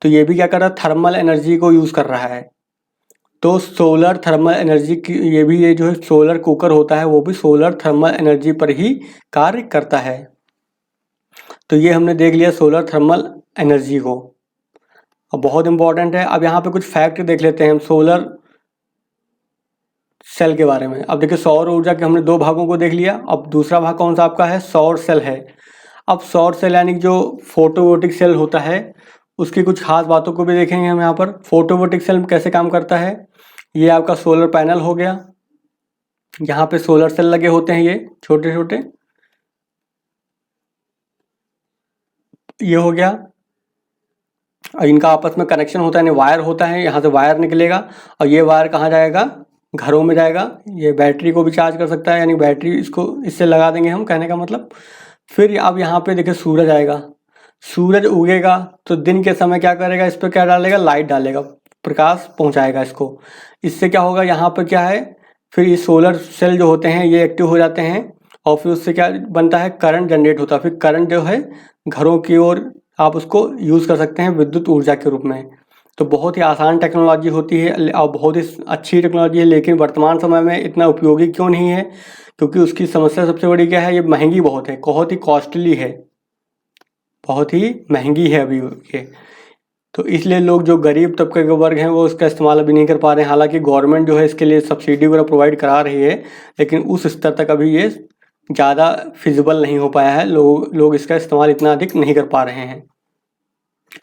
तो ये भी क्या कर रहा है, थर्मल एनर्जी को यूज़ कर रहा है। तो सोलर थर्मल एनर्जी की ये जो है सोलर कुकर होता है वो भी सोलर थर्मल एनर्जी पर ही कार्य करता है। तो ये हमने देख लिया सोलर थर्मल एनर्जी को, अब बहुत इंपॉर्टेंट है। अब यहाँ पे कुछ फैक्ट देख लेते हैं हम सोलर सेल के बारे में। अब देखिए सौर ऊर्जा के हमने दो भागों को देख लिया, अब दूसरा भाग कौन सा आपका है, सौर सेल है। अब सौर सेल यानी कि जो फोटोवोल्टिक सेल होता है उसकी कुछ खास बातों को भी देखेंगे हम यहाँ पर। फोटोवोल्टिक सेल कैसे काम करता है, ये आपका सोलर पैनल हो गया, यहाँ पे सोलर सेल लगे होते हैं ये छोटे छोटे, ये हो गया। और इनका आपस में कनेक्शन होता है, यानी वायर होता है, यहाँ से वायर निकलेगा, और ये वायर कहाँ जाएगा, घरों में जाएगा। ये बैटरी को भी चार्ज कर सकता है, यानी बैटरी इसको इससे लगा देंगे हम, कहने का मतलब। फिर अब यहाँ पे देखिए सूरज आएगा, सूरज उगेगा तो दिन के समय क्या करेगा, इस पर क्या डालेगा, लाइट डालेगा, प्रकाश पहुँचाएगा इसको। इससे क्या होगा, यहाँ पर क्या है, फिर ये सोलर सेल जो होते हैं ये एक्टिव हो जाते हैं, और फिर उससे क्या बनता है, करंट जनरेट होता है। फिर करंट जो है घरों की ओर आप उसको यूज़ कर सकते हैं विद्युत ऊर्जा के रूप में। तो बहुत ही आसान टेक्नोलॉजी होती है और बहुत ही अच्छी टेक्नोलॉजी है, लेकिन वर्तमान समय में इतना उपयोगी क्यों नहीं है, क्योंकि उसकी समस्या सबसे बड़ी क्या है, ये महंगी बहुत है, बहुत ही कॉस्टली है, बहुत ही महंगी है अभी ये। तो इसलिए लोग जो गरीब तबके के वर्ग हैं वो इसका इस्तेमाल अभी नहीं कर पा रहे हैं। हालांकि गवर्नमेंट जो है इसके लिए सब्सिडी वगैरह प्रोवाइड करा रही है, लेकिन उस स्तर तक अभी ये ज़्यादा फिजिबल नहीं हो पाया है, लोग इसका इस्तेमाल इतना अधिक नहीं कर पा रहे हैं।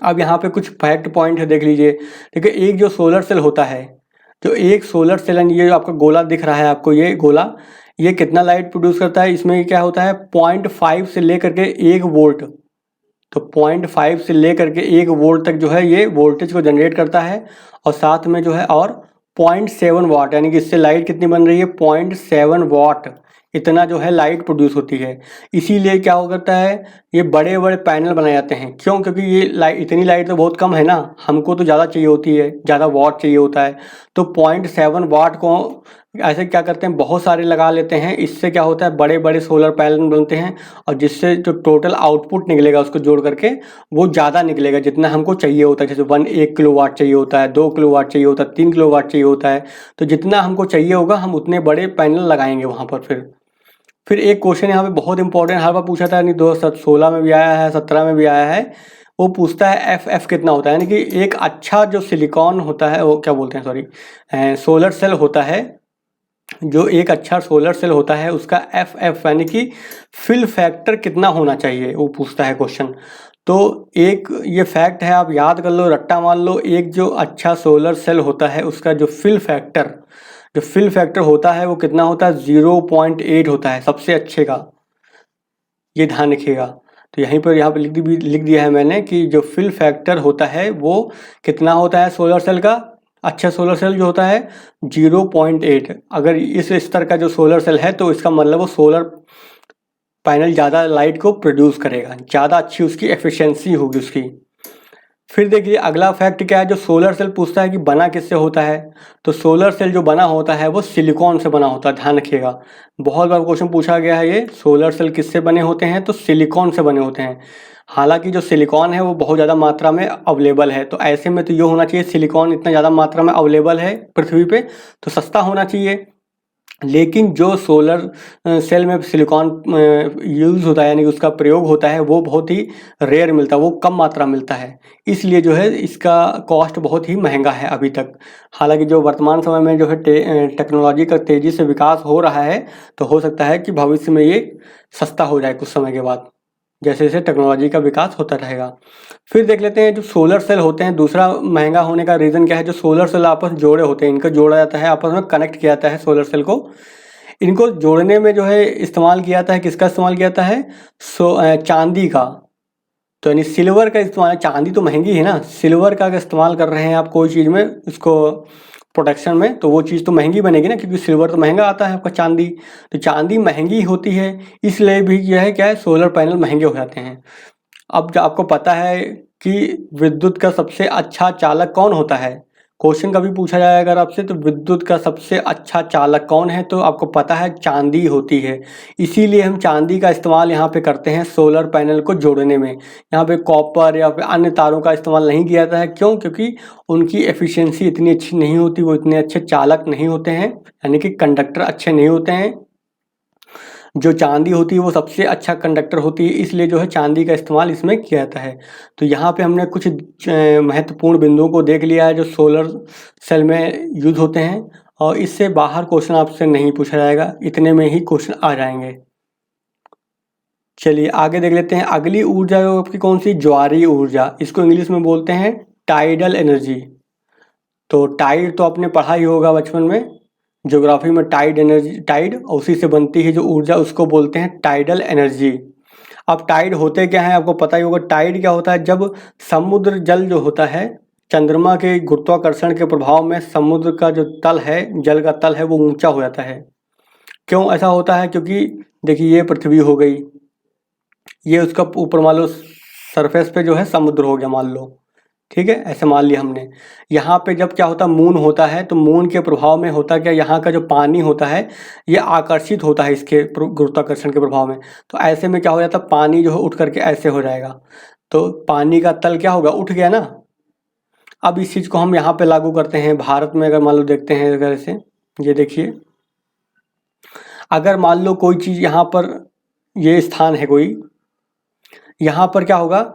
अब यहाँ पे कुछ फैक्ट पॉइंट है, देख लीजिए। देखिए एक जो सोलर सेल होता है, जो एक सोलर सेल, ये जो आपका गोला दिख रहा है आपको, ये गोला ये कितना लाइट प्रोड्यूस करता है, इसमें क्या होता है 0.5 से लेकर के 1 वोल्ट, तो 0.5 से लेकर के 1 वोल्ट तक जो है ये वोल्टेज को जनरेट करता है। और साथ में जो है और 0.7 वाट, यानी कि इससे लाइट कितनी बन रही है 0.7 वाट, इतना जो है लाइट प्रोड्यूस होती है। इसीलिए क्या हो करता है, ये बड़े बड़े पैनल बनाए जाते हैं। क्यों? क्योंकि ये लाइट, इतनी लाइट तो बहुत कम है ना, हमको तो ज़्यादा चाहिए होती है, ज़्यादा वाट चाहिए होता है। तो 0.7 वाट को ऐसे क्या करते हैं, बहुत सारे लगा लेते हैं। इससे क्या होता है, बड़े बड़े सोलर पैनल बनते हैं, और जिससे जो टोटल आउटपुट निकलेगा उसको जोड़ करके वो ज़्यादा निकलेगा, जितना हमको चाहिए होता है। जैसे 1 किलोवाट चाहिए होता है, 2 किलोवाट चाहिए होता है, 3 किलोवाट चाहिए होता है। तो जितना हमको चाहिए होगा हम उतने बड़े पैनल लगाएंगे वहाँ पर। फिर एक क्वेश्चन यहाँ पे बहुत इंपॉर्टेंट हर बार पूछा था, यानी 2016 में भी आया है, 17 में भी आया है। वो पूछता है एफ कितना होता है, यानी कि एक अच्छा जो सिलिकॉन होता है, वो क्या बोलते हैं, सॉरी, सोलर सेल होता है, जो एक अच्छा सोलर सेल होता है उसका एफ यानी कि फिल फैक्टर कितना होना चाहिए, वो पूछता है क्वेश्चन। तो एक ये फैक्ट है, आप याद कर लो, रट्टा मान लो, एक जो अच्छा सोलर सेल होता है उसका जो फिल फैक्टर होता है वो कितना होता है, 0.8 होता है, सबसे अच्छे का, ये ध्यान रखिएगा। तो यहीं पर यहाँ पर लिख दिया है मैंने कि जो फिल फैक्टर होता है वो कितना होता है सोलर सेल का, अच्छा सोलर सेल जो होता है 0.8। अगर इस स्तर का जो सोलर सेल है तो इसका मतलब वो सोलर पैनल ज़्यादा लाइट को प्रोड्यूस करेगा, ज़्यादा अच्छी उसकी एफिशिएंसी होगी उसकी। फिर देखिए अगला फैक्ट क्या है, जो सोलर सेल पूछता है कि बना किससे होता है, तो सोलर सेल जो बना होता है वो सिलिकॉन से बना होता है, ध्यान रखिएगा। बहुत बार क्वेश्चन पूछा गया है, ये सोलर सेल किससे बने होते हैं, तो सिलिकॉन से बने होते हैं। हालांकि जो सिलिकॉन है वो बहुत ज़्यादा मात्रा में अवेलेबल है, तो ऐसे में तो ये होना चाहिए, सिलिकॉन इतना ज़्यादा मात्रा में अवेलेबल है पृथ्वी पे तो सस्ता होना चाहिए। लेकिन जो सोलर सेल में सिलिकॉन यूज़ होता है, यानी कि उसका प्रयोग होता है, वो बहुत ही रेयर मिलता है, वो कम मात्रा मिलता है। इसलिए जो है इसका कॉस्ट बहुत ही महंगा है अभी तक। हालांकि जो वर्तमान समय में जो है टेक्नोलॉजी का तेज़ी से विकास हो रहा है, तो हो सकता है कि भविष्य में ये सस्ता हो जाए कुछ समय के बाद, जैसे जैसे टेक्नोलॉजी का विकास होता रहेगा। फिर देख लेते हैं जो सोलर सेल होते हैं, दूसरा महंगा होने का रीज़न क्या है, जो सोलर सेल आपस में जोड़े होते हैं, इनको जोड़ा जाता है, आपस में कनेक्ट किया जाता है सोलर सेल को। इनको जोड़ने में जो है इस्तेमाल किया जाता है, किसका इस्तेमाल किया जाता है, चांदी का। तो यानी सिल्वर का इस्तेमाल है, चांदी तो महंगी है ना, सिल्वर का अगर इस्तेमाल कर रहे हैं आप कोई चीज़ में इसको प्रोडक्शन में, तो वो चीज़ तो महंगी बनेगी ना, क्योंकि सिल्वर तो महंगा आता है आपका चांदी। तो चांदी महंगी होती है, इसलिए भी यह है क्या है, सोलर पैनल महंगे हो जाते हैं। अब जो आपको पता है कि विद्युत का सबसे अच्छा चालक कौन होता है, क्वेश्चन कभी पूछा जाए अगर आपसे, तो विद्युत का सबसे अच्छा चालक कौन है, तो आपको पता है चांदी होती है। इसीलिए हम चांदी का इस्तेमाल यहाँ पे करते हैं सोलर पैनल को जोड़ने में। यहाँ पे कॉपर या फिर अन्य तारों का इस्तेमाल नहीं किया जाता है। क्यों? क्योंकि उनकी एफिशिएंसी इतनी अच्छी नहीं होती, वो इतने अच्छे चालक नहीं होते हैं, यानी कि कंडक्टर अच्छे नहीं होते हैं। जो चांदी होती है वो सबसे अच्छा कंडक्टर होती है, इसलिए जो है चांदी का इस्तेमाल इसमें किया जाता है। तो यहाँ पे हमने कुछ महत्वपूर्ण बिंदुओं को देख लिया है जो सोलर सेल में यूज होते हैं, और इससे बाहर क्वेश्चन आपसे नहीं पूछा जाएगा, इतने में ही क्वेश्चन आ जाएंगे। चलिए आगे देख लेते हैं। अगली ऊर्जा जो आपकी कौन सी, ज्वारीय ऊर्जा, इसको इंग्लिश में बोलते हैं टाइडल एनर्जी। तो टाइड तो आपने पढ़ा ही होगा बचपन में, ज्योग्राफी में, टाइड एनर्जी, टाइड उसी से बनती है जो ऊर्जा, उसको बोलते हैं टाइडल एनर्जी। अब टाइड होते क्या है आपको पता ही होगा। टाइड क्या होता है, जब समुद्र जल जो होता है, चंद्रमा के गुरुत्वाकर्षण के प्रभाव में समुद्र का जो तल है, जल का तल है, वो ऊंचा हो जाता है। क्यों ऐसा होता है? क्योंकि देखिए ये पृथ्वी हो गई, ये उसका ऊपर मान लो सरफेस पे जो है समुद्र हो गया मान लो, ठीक है, ऐसे मान लिया हमने। यहाँ पे जब क्या होता है, मून होता है, तो मून के प्रभाव में होता क्या, यहाँ का जो पानी होता है ये आकर्षित होता है इसके गुरुत्वाकर्षण के प्रभाव में। तो ऐसे में क्या हो जाता है, पानी जो है उठ करके ऐसे हो जाएगा, तो पानी का तल क्या होगा, उठ गया ना। अब इस चीज़ को हम यहाँ पे लागू करते हैं भारत में, अगर मान लो देखते हैं अगर ऐसे, ये देखिए, अगर मान लो कोई चीज़ यहाँ पर, ये स्थान है कोई, यहाँ पर क्या होगा,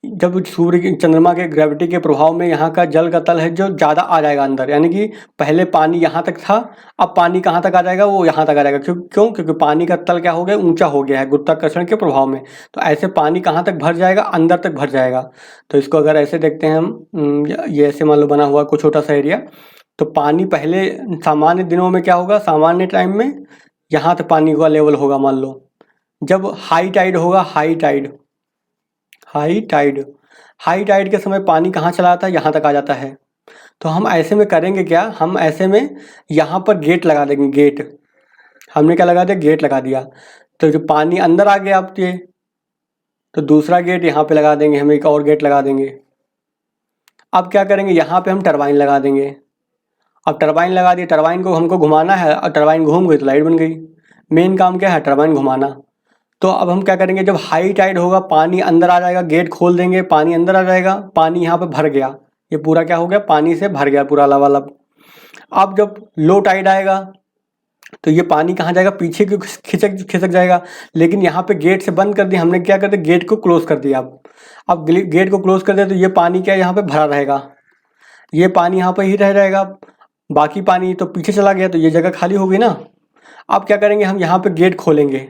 जब सूर्य की, चंद्रमा के ग्रेविटी के प्रभाव में यहाँ का जल का तल है जो ज़्यादा आ जाएगा अंदर, यानी कि पहले पानी यहाँ तक था, अब पानी कहाँ तक आ जाएगा, वो यहाँ तक आ जाएगा। क्योंकि पानी का तल क्या हो गया, ऊंचा हो गया है गुरुत्वाकर्षण के प्रभाव में। तो ऐसे पानी कहाँ तक भर जाएगा, अंदर तक भर जाएगा। तो इसको अगर ऐसे देखते हैं हम, ये ऐसे मान लो बना हुआ कुछ छोटा सा एरिया, तो पानी पहले सामान्य दिनों में क्या होगा, सामान्य टाइम में यहाँ तक पानी का लेवल होगा मान लो। जब हाई टाइड होगा, हाई टाइड के समय पानी कहाँ चला जाता है, यहाँ तक आ जाता है। तो हम ऐसे में करेंगे क्या, हम ऐसे में यहाँ पर गेट लगा देंगे। गेट हमने क्या लगा दिया, गेट लगा दिया। तो जो पानी अंदर आ गया अब ये, तो दूसरा गेट यहाँ पे लगा देंगे, हम एक और गेट लगा देंगे। अब क्या करेंगे, यहाँ पे हम टरबाइन लगा देंगे। अब टरबाइन लगा दिए, टरबाइन को हमको घुमाना है और टरबाइन घूम गई तो लाइट बन गई। मेन काम क्या है, टरबाइन घुमाना। तो अब हम क्या करेंगे, जब हाई टाइड होगा पानी अंदर आ जाएगा, गेट खोल देंगे, पानी अंदर आ जाएगा, पानी यहाँ पे भर गया, ये पूरा क्या हो गया, पानी से भर गया पूरा लबालब। अब जब लो टाइड आएगा तो ये पानी कहाँ जाएगा, पीछे क्यों खिसक जाएगा। लेकिन यहाँ पे गेट से बंद कर दिया हमने, क्या कर दिया, गेट को क्लोज कर दिया। अब गेट को क्लोज कर दिया तो ये पानी क्या यहाँ पे भरा रहेगा, ये पानी यहाँ पे ही रह जाएगा। बाकी पानी तो पीछे चला गया, तो ये जगह खाली होगी ना। अब क्या करेंगे, हम यहाँ पे गेट खोलेंगे।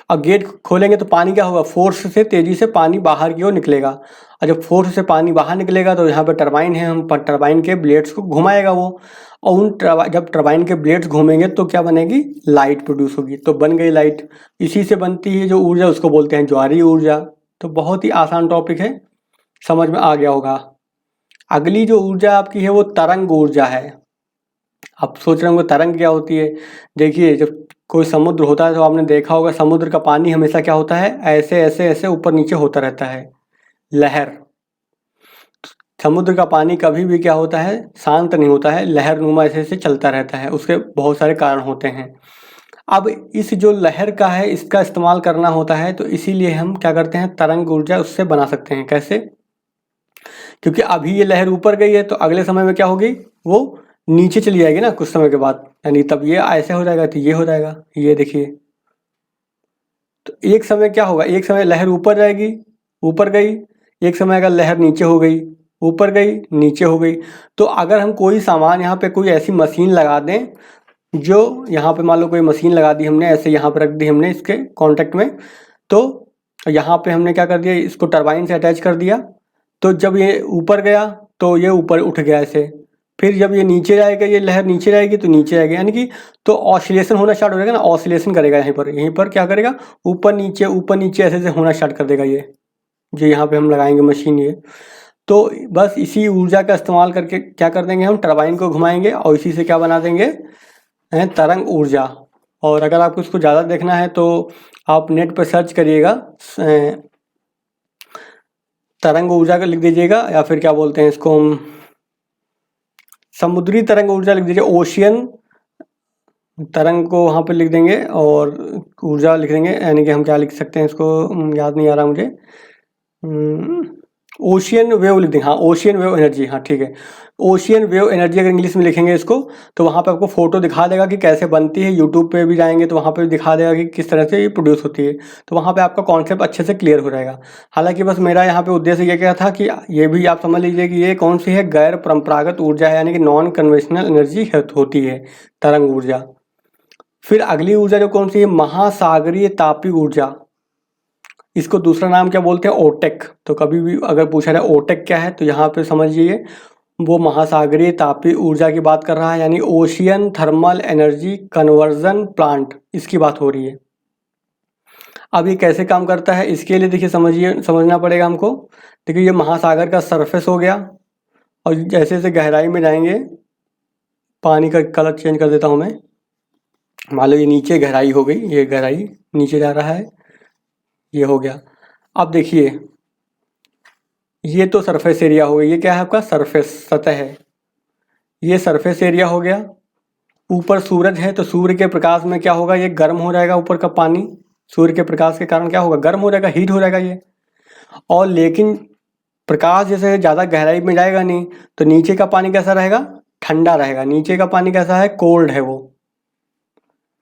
अब गेट खोलेंगे तो पानी क्या होगा, फोर्स से तेज़ी से पानी बाहर की ओर निकलेगा। और जब फोर्स से पानी बाहर निकलेगा तो यहाँ पे टरबाइन है, हम टरबाइन के ब्लेड्स को घुमाएगा वो। और जब टरबाइन के ब्लेड्स घूमेंगे तो क्या बनेगी, लाइट प्रोड्यूस होगी। तो बन गई लाइट। इसी से बनती है जो ऊर्जा, उसको बोलते हैं ज्वारीय ऊर्जा। तो बहुत ही आसान टॉपिक है, समझ में आ गया होगा। अगली जो ऊर्जा आपकी है वो तरंग ऊर्जा है। आप सोच रहे होंगे तरंग क्या होती है। देखिए, जब कोई समुद्र होता है तो आपने देखा होगा समुद्र का पानी हमेशा क्या होता है, ऐसे ऐसे ऐसे ऊपर नीचे होता रहता है, लहर। समुद्र का पानी कभी भी क्या होता है, शांत नहीं होता है, लहरनुमा ऐसे ऐसे चलता रहता है। उसके बहुत सारे कारण होते हैं। अब इस जो लहर का है इसका इस्तेमाल करना होता है, तो इसीलिए हम क्या करते हैं, तरंग ऊर्जा उससे बना सकते हैं। कैसे, क्योंकि अभी ये लहर ऊपर गई है तो अगले समय में क्या होगी, वो नीचे चली जाएगी ना कुछ समय के बाद, यानी तब ये ऐसे हो जाएगा तो ये हो जाएगा। ये देखिए, तो एक समय क्या होगा, एक समय लहर ऊपर जाएगी, ऊपर गई, एक समय अगर लहर नीचे हो गई, ऊपर गई, नीचे हो गई। तो अगर हम कोई सामान यहाँ पे कोई ऐसी मशीन लगा दें, जो यहाँ पे मान लो कोई मशीन लगा दी हमने, ऐसे यहाँ पे रख दी हमने इसके कांटेक्ट में, तो यहाँ पे हमने क्या कर दिया, इसको टरबाइन से अटैच कर दिया। तो जब ये ऊपर गया तो ये ऊपर उठ गया ऐसे, फिर जब ये नीचे जाएगा, ये लहर नीचे जाएगी तो नीचे आएगी, यानी कि तो ऑसिलेशन होना स्टार्ट हो जाएगा ना, ऑसिलेशन करेगा यहीं पर क्या करेगा, ऊपर नीचे ऐसे ऐसे होना स्टार्ट कर देगा ये, जो यहाँ पे हम लगाएंगे मशीन ये। तो बस इसी ऊर्जा का इस्तेमाल करके क्या कर देंगे, हम टरबाइन को घुमाएंगे और इसी से क्या बना देंगे, तरंग ऊर्जा। और अगर आपको इसको ज़्यादा देखना है तो आप नेट पर सर्च करिएगा, तरंग ऊर्जा का लिख दीजिएगा, या फिर क्या बोलते हैं इसको हम, समुद्री तरंग ऊर्जा लिख दीजिए, ओशियन तरंग को वहाँ पे लिख देंगे और ऊर्जा लिख देंगे। यानी कि हम क्या लिख सकते हैं इसको, याद नहीं आ रहा मुझे, ओशियन वेव लिख देंगे। हाँ, ओशियन वेव एनर्जी, हाँ ठीक है, ओशियन वेव एनर्जी अगर इंग्लिश में लिखेंगे इसको तो वहाँ पे आपको फोटो दिखा देगा कि कैसे बनती है। यूट्यूब पे भी जाएंगे तो वहाँ पे भी दिखा देगा कि किस तरह से ये प्रोड्यूस होती है। तो वहाँ पे आपका कॉन्सेप्ट अच्छे से क्लियर हो जाएगा। हालांकि बस मेरा यहाँ पे उद्देश्य ये क्या था कि ये भी आप समझ लीजिए कि ये कौन सी है, गैर परंपरागत ऊर्जा है, यानी कि नॉन कन्वेंशनल एनर्जी होती है तरंग ऊर्जा। फिर अगली ऊर्जा जो कौन सी है, महासागरीय तापीय ऊर्जा। इसको दूसरा नाम क्या बोलते हैं, ओटेक। तो कभी भी अगर पूछा जाए ओटेक क्या है तो यहाँ पे समझिए वो महासागरीय तापीय ऊर्जा की बात कर रहा है, यानी ocean thermal energy conversion plant, इसकी बात हो रही है। अब ये कैसे काम करता है, इसके लिए देखिए समझना पड़ेगा हमको। देखिए, ये महासागर का सरफेस हो गया, और जैसे जैसे गहराई में जाएंगे, पानी का कलर चेंज कर देता हूँ मैं। मान लो ये नीचे गहराई हो गई, ये गहराई नीचे जा रहा है, ये हो गया। अब देखिए, ये तो सरफेस एरिया हो गया, ये क्या है आपका, सरफेस सतह है, ये सरफेस एरिया हो गया। ऊपर सूरज है तो सूर्य के प्रकाश में क्या होगा, ये गर्म हो जाएगा, ऊपर का पानी सूर्य के प्रकाश के कारण क्या होगा, गर्म हो जाएगा, हीट हो जाएगा ये। और लेकिन प्रकाश जैसे ज़्यादा गहराई में जाएगा नहीं, तो नीचे का पानी कैसा रहेगा, ठंडा रहेगा। नीचे का पानी कैसा है, कोल्ड है वो,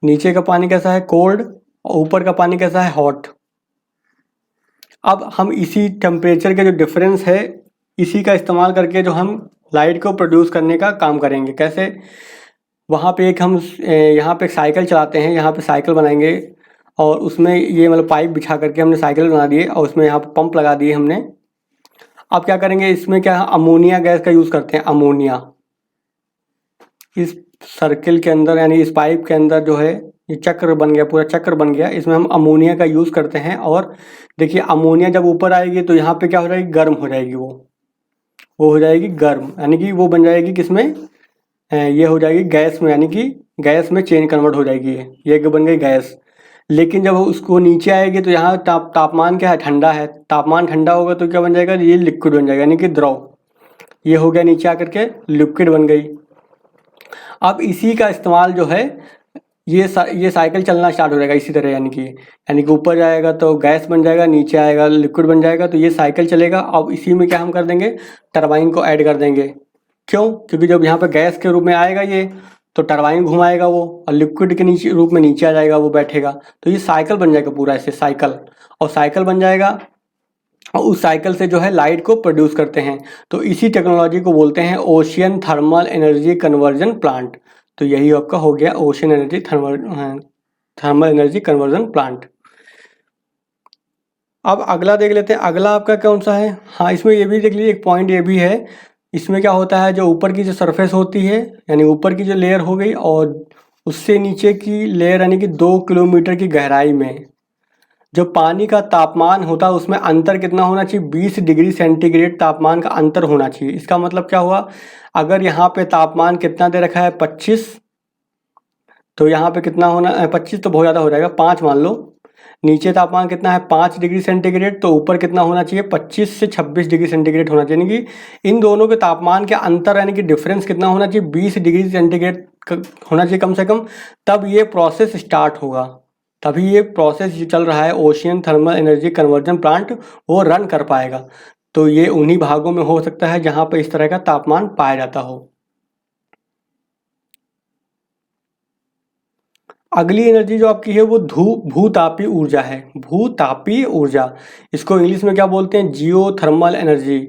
नीचे का पानी कैसा है, कोल्ड, और ऊपर का पानी कैसा है, हॉट। अब हम इसी टेम्परेचर के जो डिफरेंस है, इसी का इस्तेमाल करके जो हम लाइट को प्रोड्यूस करने का काम करेंगे। कैसे, वहाँ पे एक हम यहाँ पे एक साइकिल चलाते हैं, यहाँ पे साइकिल बनाएंगे, और उसमें ये मतलब पाइप बिछा करके हमने साइकिल बना दिए, और उसमें यहाँ पे पंप लगा दिए हमने। अब क्या करेंगे, इसमें क्या अमोनिया गैस का यूज़ करते हैं, अमोनिया। इस सर्किल के अंदर यानी इस पाइप के अंदर जो है ये चक्र बन गया, पूरा चक्र बन गया। इसमें हम अमोनिया का यूज़ करते हैं और देखिए अमोनिया जब ऊपर आएगी तो यहाँ पे क्या हो जाएगी, गर्म हो जाएगी वो हो जाएगी गर्म, यानी कि वो बन जाएगी किसमें, ये हो जाएगी गैस में, यानी कि गैस में चेंज कन्वर्ट हो जाएगी ये बन गई गैस। लेकिन जब उसको नीचे आएगी तो यहाँ तापमान क्या है, ठंडा है। तापमान ठंडा होगा तो क्या बन जाएगा, ये लिक्विड बन जाएगा यानी कि द्रव। ये हो गया नीचे आकर के लिक्विड बन गई। अब इसी का इस्तेमाल जो है ये साइकिल चलना स्टार्ट हो जाएगा इसी तरह, यानी कि ऊपर जाएगा तो गैस बन जाएगा, नीचे आएगा लिक्विड बन जाएगा, तो ये साइकिल चलेगा। अब इसी में क्या हम कर देंगे, टरबाइन को ऐड कर देंगे। क्यों, क्योंकि जब यहाँ पे गैस के रूप में आएगा ये तो टरबाइन घुमाएगा वो, और लिक्विड के नीचे रूप में नीचे आ जाएगा वो बैठेगा, तो ये साइकिल बन जाएगा पूरा ऐसे साइकिल। और साइकिल बन जाएगा और उस साइकिल से जो है लाइट को प्रोड्यूस करते हैं। तो इसी टेक्नोलॉजी को बोलते हैं ocean thermal energy conversion plant. तो यही आपका हो गया ocean energy thermal energy conversion plant. अब अगला देख लेते हैं, अगला आपका कौन सा है। हाँ, इसमें ये भी देख लीजिए, एक पॉइंट ये भी है। इसमें क्या होता है, जो ऊपर की जो सरफेस होती है यानी ऊपर की जो लेयर हो गई और उससे नीचे की लेयर यानी कि 2 किलोमीटर की गहराई में जो पानी का तापमान होता है उसमें अंतर कितना होना चाहिए, 20 डिग्री सेंटीग्रेड तापमान का अंतर होना चाहिए। इसका मतलब क्या हुआ, अगर यहाँ पे तापमान कितना दे रखा है 25, तो यहाँ पे कितना होना, 25 तो बहुत ज़्यादा हो जाएगा, 5 मान लो। नीचे तापमान कितना है 5 डिग्री सेंटीग्रेड, तो ऊपर कितना होना चाहिए 25 से 26 डिग्री सेंटीग्रेड होना चाहिए। यानी कि इन दोनों के तापमान के अंतर यानी कि डिफरेंस कितना होना चाहिए, 20 डिग्री सेंटीग्रेड होना चाहिए कम से कम। तब ये प्रोसेस स्टार्ट होगा, तभी ये प्रोसेस जो चल रहा है ocean thermal energy conversion plant वो रन कर पाएगा। तो ये उन्हीं भागों में हो सकता है जहाँ पर इस तरह का तापमान पाया जाता हो। अगली एनर्जी जो आपकी है वो भूतापीय ऊर्जा है। भूतापीय ऊर्जा, इसको इंग्लिश में क्या बोलते हैं, जियो थर्मल एनर्जी।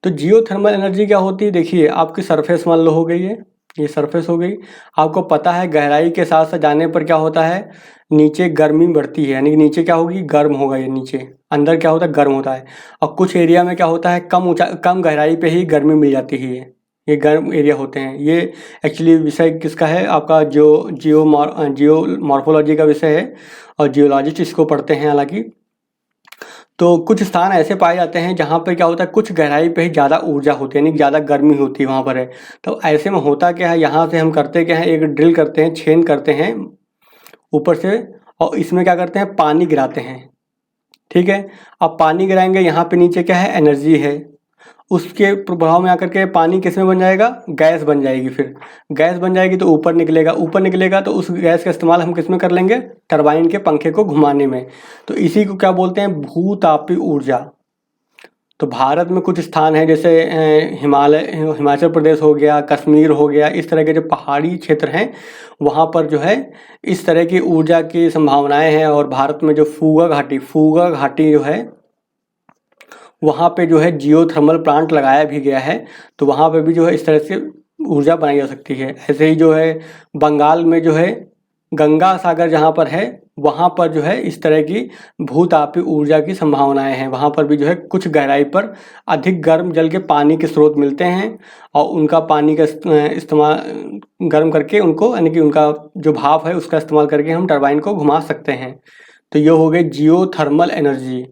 तो जियो थर्मल एनर्जी क्या होती है, देखिए आपकी सरफेस मान लो हो गई है, ये सरफेस हो गई। आपको पता है गहराई के साथ साथ जाने पर क्या होता है, नीचे गर्मी बढ़ती है, यानी कि नीचे क्या होगी, गर्म होगा ये नीचे, अंदर क्या होता है गर्म होता है। और कुछ एरिया में क्या होता है, कम गहराई पे ही गर्मी मिल जाती है, ये गर्म एरिया होते हैं। ये एक्चुअली विषय किसका है, आपका जियो मॉर्फोलॉजी का विषय है और जियोलॉजिस्ट इसको पढ़ते हैं हालांकि। तो कुछ स्थान ऐसे पाए जाते हैं जहाँ पर क्या होता है, कुछ गहराई पे ही ज़्यादा ऊर्जा होती है, यानी ज़्यादा गर्मी होती है वहाँ पर है। तो ऐसे में होता क्या है, यहाँ से हम करते क्या है, एक ड्रिल करते हैं, छेद करते हैं ऊपर से, और इसमें क्या करते हैं, पानी गिराते हैं। ठीक है, अब पानी गिराएंगे, यहाँ पे नीचे क्या है, एनर्जी है, उसके प्रभाव में आकर के पानी किस में बन जाएगा, गैस बन जाएगी। फिर गैस बन जाएगी तो ऊपर निकलेगा तो उस गैस का इस्तेमाल हम किस में कर लेंगे, टरबाइन के पंखे को घुमाने में। तो इसी को क्या बोलते हैं, भूतापीय ऊर्जा। तो भारत में कुछ स्थान हैं जैसे हिमाचल प्रदेश हो गया, कश्मीर हो गया, इस तरह के जो पहाड़ी क्षेत्र हैं वहाँ पर जो है इस तरह की ऊर्जा की संभावनाएं हैं। और भारत में जो फूगा घाटी जो है वहाँ पे जो है जियो थर्मल प्लांट लगाया भी गया है। तो वहाँ पे भी जो है इस तरह से ऊर्जा बनाई जा सकती है। ऐसे ही जो है बंगाल में जो है गंगा सागर जहाँ पर है वहाँ पर जो है इस तरह की भूतापीय ऊर्जा की संभावनाएं हैं। वहाँ पर भी जो है कुछ गहराई पर अधिक गर्म जल के पानी के स्रोत मिलते हैं और उनका पानी का इस्तेमाल गर्म करके उनको, यानी कि उनका जो भाप है उसका इस्तेमाल करके हम टरबाइन को घुमा सकते हैं। तो ये हो गई जियो थर्मल एनर्जी।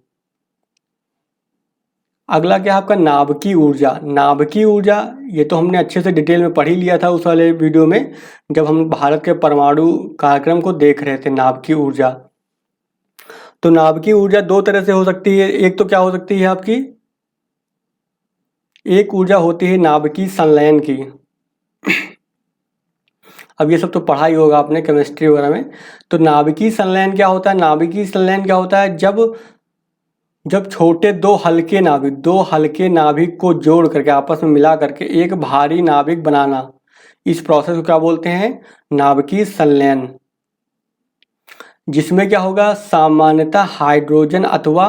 अगला क्या है आपका, नाभिकीय ऊर्जा। नाभिकीय ऊर्जा ये तो हमने अच्छे से डिटेल में पढ़ ही लिया था उस वाले वीडियो में जब हम भारत के परमाणु कार्यक्रम को देख रहे थे। नाभिकीय ऊर्जा, तो नाभिकीय ऊर्जा दो तरह से हो सकती है। एक तो क्या हो सकती है आपकी, एक ऊर्जा होती है नाभिकीय संलयन की। अब ये सब तो पढ़ा ही होगा आपने केमिस्ट्री वगैरह में। तो नाभिकीय संलयन क्या होता है, नाभिकीय संलयन क्या होता है, जब छोटे दो हल्के नाभिक को जोड़ करके आपस में मिला करके एक भारी नाभिक बनाना, इस प्रोसेस को क्या बोलते हैं, नाभिकीय संलयन। जिसमें क्या होगा, सामान्यतः हाइड्रोजन अथवा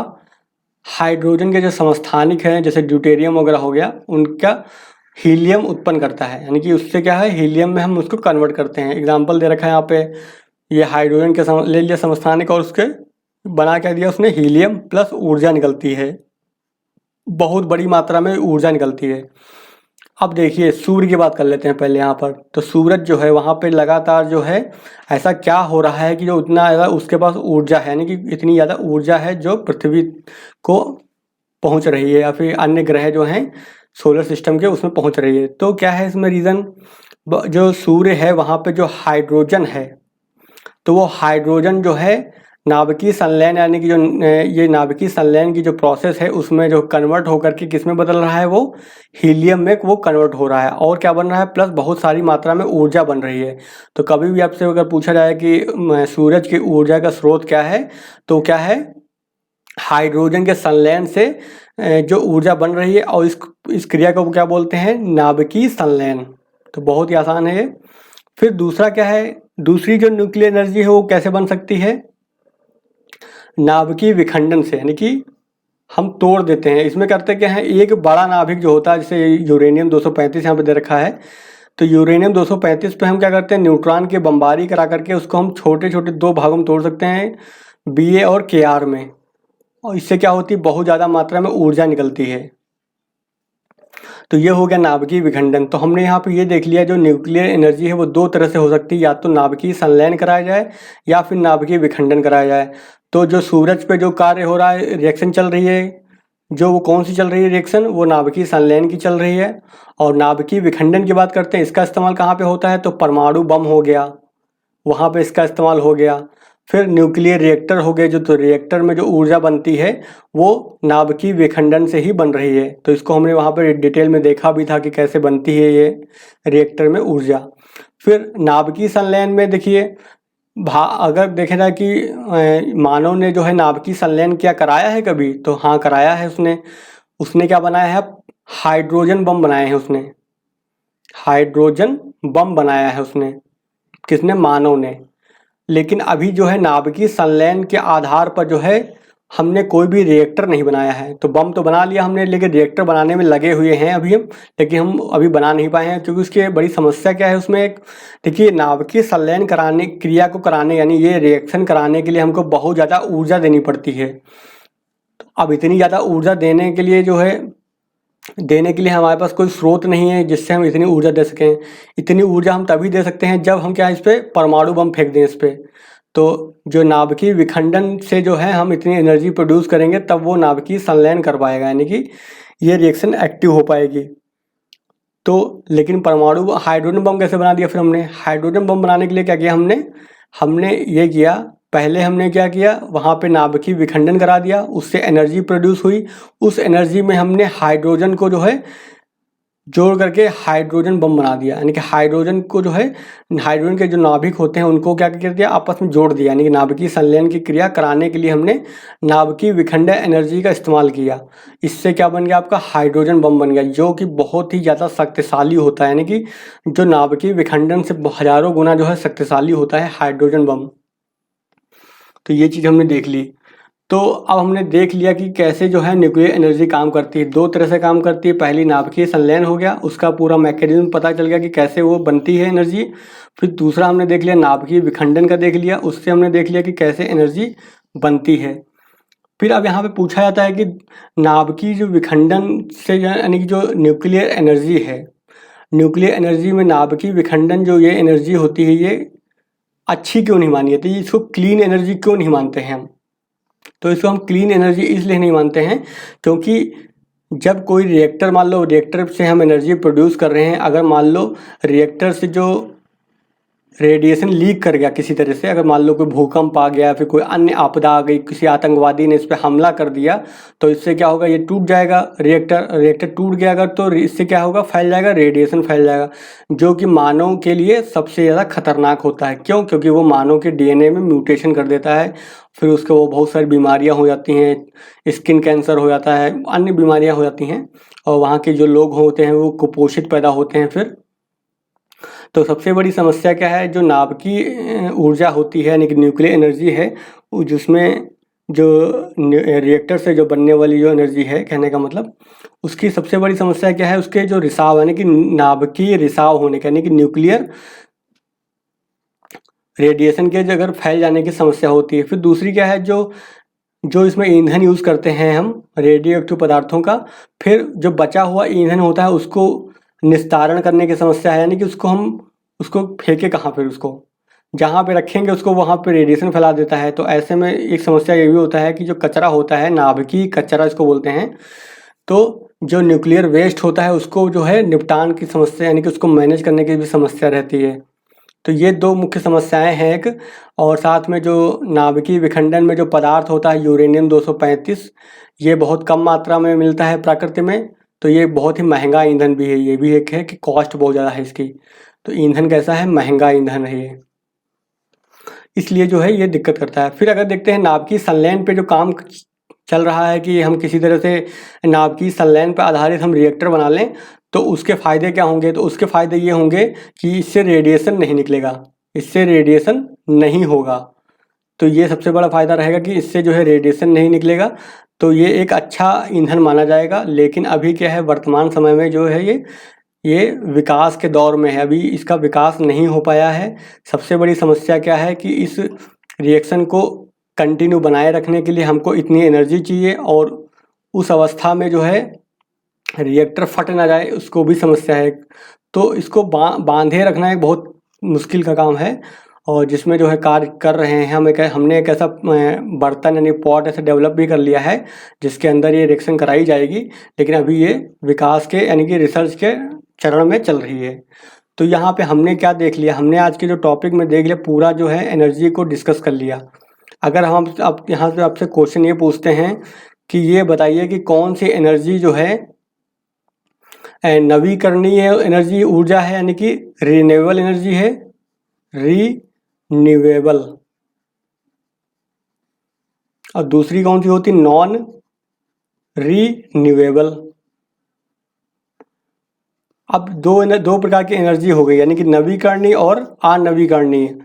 हाइड्रोजन के जो समस्थानिक हैं जैसे ड्यूटेरियम वगैरह हो गया, उनका हीलियम उत्पन्न करता है। यानी कि उससे क्या है, हीलियम में हम उसको कन्वर्ट करते हैं। एग्जाम्पल दे रखा है यहाँ पे, ये हाइड्रोजन के ले लिया समस्थानिक और उसके बना क्या दिया उसने, हीलियम प्लस ऊर्जा निकलती है, बहुत बड़ी मात्रा में ऊर्जा निकलती है। अब देखिए सूर्य की बात कर लेते हैं पहले यहाँ पर। तो सूरज जो है वहाँ पे लगातार जो है ऐसा क्या हो रहा है कि जो उतना ज़्यादा उसके पास ऊर्जा है, यानी कि इतनी ज़्यादा ऊर्जा है जो पृथ्वी को पहुँच रही है या फिर अन्य ग्रह जो हैं सोलर सिस्टम के उसमें पहुँच रही है। तो क्या है इसमें रीज़न, जो सूर्य है वहाँ पे जो हाइड्रोजन है, तो वो हाइड्रोजन जो है नाभिकीय संलयन यानी कि जो ये नाभिकीय संलयन की जो प्रोसेस है उसमें जो कन्वर्ट होकर के किस में बदल रहा है, वो हीलियम में वो कन्वर्ट हो रहा है और क्या बन रहा है, प्लस बहुत सारी मात्रा में ऊर्जा बन रही है। तो कभी भी आपसे अगर पूछा जाए कि सूरज की ऊर्जा का स्रोत क्या है, तो क्या है, हाइड्रोजन के संलयन से जो ऊर्जा बन रही है, और इस क्रिया को क्या बोलते हैं, नाभिकीय संलयन। तो बहुत ही आसान है ये। फिर दूसरा क्या है, दूसरी जो न्यूक्लियर एनर्जी है वो कैसे बन सकती है, नाभिकीय विखंडन से, यानी कि हम तोड़ देते हैं। इसमें करते क्या है, एक बड़ा नाभिक जो होता है जैसे यूरेनियम 235 यहाँ पे दे रखा है, तो यूरेनियम 235 पे हम क्या करते हैं, न्यूट्रॉन की बमबारी करा करके उसको हम छोटे छोटे 2 भागों में तोड़ सकते हैं, Ba और Kr में, और इससे क्या होती है, बहुत ज़्यादा मात्रा में ऊर्जा निकलती है। तो ये हो गया नाभिकीय विखंडन। तो हमने यहाँ पे ये देख लिया जो न्यूक्लियर एनर्जी है वो 2 तरह से हो सकती है, या तो नाभिकीय संलयन कराया जाए या फिर नाभिकीय विखंडन कराया जाए। तो जो सूरज पे जो कार्य हो रहा है, रिएक्शन चल रही है, जो वो कौन सी चल रही है रिएक्शन, वो नाभिकीय संलयन की चल रही है। और नाभिकीय विखंडन की बात करते हैं, इसका इस्तेमाल कहाँ पे होता है, तो परमाणु बम हो गया, वहाँ पे इसका इस्तेमाल हो गया। फिर न्यूक्लियर रिएक्टर हो गए, जो तो रिएक्टर में जो ऊर्जा बनती है वो नाभिकीय विखंडन से ही बन रही है। तो इसको हमने वहाँ पर डिटेल में देखा भी था कि कैसे बनती है ये रिएक्टर में ऊर्जा। फिर नाभिकीय संलयन में देखिए, अगर देखा जाए कि मानव ने जो है नाभिकीय संलयन क्या कराया है कभी, तो हाँ कराया है उसने। उसने क्या बनाया है, हाइड्रोजन बम बनाए हैं उसने, हाइड्रोजन बम बनाया है उसने, किसने, मानव ने। लेकिन अभी जो है नाभिकीय संलयन के आधार पर जो है हमने कोई भी रिएक्टर नहीं बनाया है। तो बम तो बना लिया हमने, लेकिन रिएक्टर बनाने में लगे हुए हैं अभी हम, लेकिन हम अभी बना नहीं पाए हैं, क्योंकि उसकी बड़ी समस्या क्या है उसमें। एक देखिए, नाभिकीय संलयन कराने क्रिया को कराने, यानी ये रिएक्शन कराने के लिए हमको बहुत ज़्यादा ऊर्जा देनी पड़ती है। तो अब इतनी ज़्यादा ऊर्जा देने के लिए जो है, देने के लिए हमारे पास कोई स्रोत नहीं है जिससे हम इतनी ऊर्जा दे सकें। इतनी ऊर्जा हम तभी दे सकते हैं जब हम क्या, इस पर परमाणु बम फेंक दें इस पर। तो जो नाभिकीय विखंडन से जो है हम इतनी एनर्जी प्रोड्यूस करेंगे तब वो नाभिकीय संलयन कर पाएगा, यानी कि ये रिएक्शन एक्टिव हो पाएगी। तो लेकिन परमाणु हाइड्रोजन बम कैसे बना दिया, फिर हमने हाइड्रोजन बम बनाने के लिए क्या किया, हमने ये किया, पहले हमने क्या किया, वहाँ पे नाभिकीय विखंडन करा दिया, उससे एनर्जी प्रोड्यूस हुई। उस एनर्जी में हमने हाइड्रोजन को जो है जोड़ करके हाइड्रोजन बम बना दिया, यानी कि हाइड्रोजन को जो है, हाइड्रोजन के जो नाभिक होते हैं उनको क्या कर दिया, आपस में जोड़ दिया। यानी कि नाभिकीय संलयन की क्रिया कराने के लिए हमने नाभिकीय विखंडन एनर्जी का इस्तेमाल किया। इससे क्या बन गया, आपका हाइड्रोजन बम बन गया, जो कि बहुत ही ज़्यादा शक्तिशाली होता है। यानी कि जो नाभिकीय विखंडन से हज़ारों गुना जो है शक्तिशाली होता है हाइड्रोजन बम। तो ये चीज़ हमने देख ली। तो अब हमने देख लिया कि कैसे जो है न्यूक्लियर एनर्जी काम करती है। 2 तरह से काम करती है, पहली नाभिकीय संलयन हो गया, उसका पूरा मैकेनिज्म पता चल गया कि कैसे वो बनती है एनर्जी। फिर दूसरा हमने देख लिया नाभिकीय विखंडन का देख लिया, उससे हमने देख लिया कि कैसे एनर्जी बनती है। फिर अब यहाँ पे पूछा जाता है कि नाभिकीय जो विखंडन से यानी कि जो न्यूक्लियर एनर्जी है, न्यूक्लियर एनर्जी में नाभिकीय विखंडन जो ये एनर्जी होती है ये अच्छी क्यों नहीं मानी जाती, इसको क्लीन एनर्जी क्यों नहीं मानते हैं हम। तो इसको हम क्लीन एनर्जी इसलिए नहीं मानते हैं क्योंकि जब कोई रिएक्टर, मान लो रिएक्टर से हम एनर्जी प्रोड्यूस कर रहे हैं, अगर मान लो रिएक्टर से जो रेडिएशन लीक कर गया किसी तरह से, अगर मान लो कोई भूकंप आ गया, फिर कोई अन्य आपदा आ गई, किसी आतंकवादी ने इस पर हमला कर दिया, तो इससे क्या होगा, ये टूट जाएगा रिएक्टर टूट गया अगर, तो इससे क्या होगा, फैल जाएगा, रेडिएशन फैल जाएगा, जो कि मानव के लिए सबसे ज़्यादा खतरनाक होता है। क्यों, क्योंकि वो मानव के डीएनए में म्यूटेशन कर देता है, फिर उसको वो बहुत सारी बीमारियाँ हो जाती हैं, स्किन कैंसर हो जाता है, अन्य बीमारियाँ हो जाती हैं, और वहाँ के जो लोग होते हैं वो कुपोषित पैदा होते हैं फिर। तो सबसे बड़ी समस्या क्या है, जो नाभिकीय ऊर्जा होती है यानी कि न्यूक्लियर एनर्जी है, जिसमें जो रिएक्टर से जो बनने वाली जो एनर्जी है, कहने का मतलब, उसकी सबसे बड़ी समस्या क्या है, उसके जो रिसाव यानी कि नाभिकीय रिसाव होने का, यानी कि न्यूक्लियर रेडिएशन के अगर फैल जाने की समस्या होती है। फिर दूसरी क्या है, जो इसमें ईंधन यूज़ करते हैं हम रेडियो एक्टिव पदार्थों का, फिर जो बचा हुआ ईंधन होता है उसको निस्तारण करने की समस्या है, यानी कि उसको फेंके कहाँ, फिर उसको जहाँ पे रखेंगे उसको वहाँ पे रेडिएशन फैला देता है। तो ऐसे में एक समस्या ये भी होता है कि जो कचरा होता है, नाभिकीय कचरा इसको बोलते हैं, तो जो न्यूक्लियर वेस्ट होता है उसको जो है निपटान की समस्या, यानी कि उसको मैनेज करने की भी समस्या रहती है। तो ये 2 मुख्य समस्याएं हैं एक, और साथ में जो नाभिकीय विखंडन में जो पदार्थ होता है यूरेनियम 235, ये बहुत कम मात्रा में मिलता है प्रकृति में, तो ये बहुत ही महंगा ईंधन भी है। ये भी एक है कि कॉस्ट बहुत ज़्यादा है इसकी। तो ईंधन कैसा है, महंगा ईंधन है ये, इसलिए जो है ये दिक्कत करता है। फिर अगर देखते हैं नाभिकीय संलयन पे जो काम चल रहा है कि हम किसी तरह से नाभिकीय संलयन पर आधारित हम रिएक्टर बना लें, तो उसके फ़ायदे क्या होंगे? तो उसके फ़ायदे ये होंगे कि इससे रेडिएशन नहीं निकलेगा, इससे रेडिएशन नहीं होगा। तो ये सबसे बड़ा फ़ायदा रहेगा कि इससे जो है रेडिएशन नहीं निकलेगा, तो ये एक अच्छा ईंधन माना जाएगा। लेकिन अभी क्या है, वर्तमान समय में जो है ये विकास के दौर में है, अभी इसका विकास नहीं हो पाया है। सबसे बड़ी समस्या क्या है कि इस रिएक्शन को कंटिन्यू बनाए रखने के लिए हमको इतनी एनर्जी चाहिए, और उस अवस्था में जो है रिएक्टर फट ना जाए, उसको भी समस्या है। तो इसको बांधे रखना एक बहुत मुश्किल का काम है, और जिसमें जो है कार्य कर रहे हैं हमने एक ऐसा बर्तन यानी पॉट ऐसा डेवलप भी कर लिया है जिसके अंदर ये रिएक्शन कराई जाएगी। लेकिन अभी ये विकास के यानी कि रिसर्च के चरण में चल रही है। तो यहाँ पे हमने क्या देख लिया, हमने आज के जो टॉपिक में देख लिया, पूरा जो है एनर्जी को डिस्कस कर लिया। अगर हम अब यहाँ पे आपसे क्वेश्चन ये पूछते हैं कि ये बताइए कि कौन सी एनर्जी जो है नवीकरणीय एनर्जी ऊर्जा है, यानी कि रिन्यूएबल एनर्जी है, रिन्यूएबल, और दूसरी कौन सी होती, नॉन रिन्यूएबल। अब दो प्रकार की एनर्जी हो गई, यानी कि नवीकरणीय और अनवीकरणीय।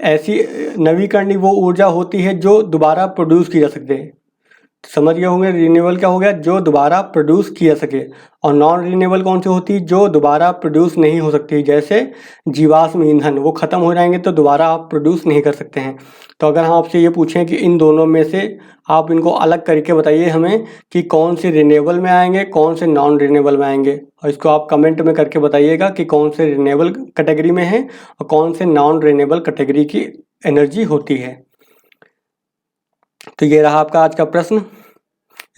ऐसी नवीकरणीय वो ऊर्जा होती है जो दोबारा प्रोड्यूस की जा सकते हैं। समझ गए होंगे, रिन्यूएबल क्या हो गया, जो दोबारा प्रोड्यूस किया सके। और नॉन रिन्यूएबल कौन सी होती है, जो दोबारा प्रोड्यूस नहीं हो सकती, जैसे जीवाश्म ईंधन, वो ख़त्म हो जाएंगे तो दोबारा आप प्रोड्यूस नहीं कर सकते हैं। तो अगर हम आपसे ये पूछें कि इन दोनों में से आप इनको अलग करके बताइए हमें कि कौन से रिन्यूएबल में आएंगे, कौन से नॉन रिन्यूएबल में आएंगे, और इसको आप कमेंट में करके बताइएगा कि कौन से रिन्यूएबल कैटेगरी में है और कौन से नॉन रिन्यूएबल कैटेगरी की एनर्जी होती है। तो ये रहा आपका आज का प्रश्न,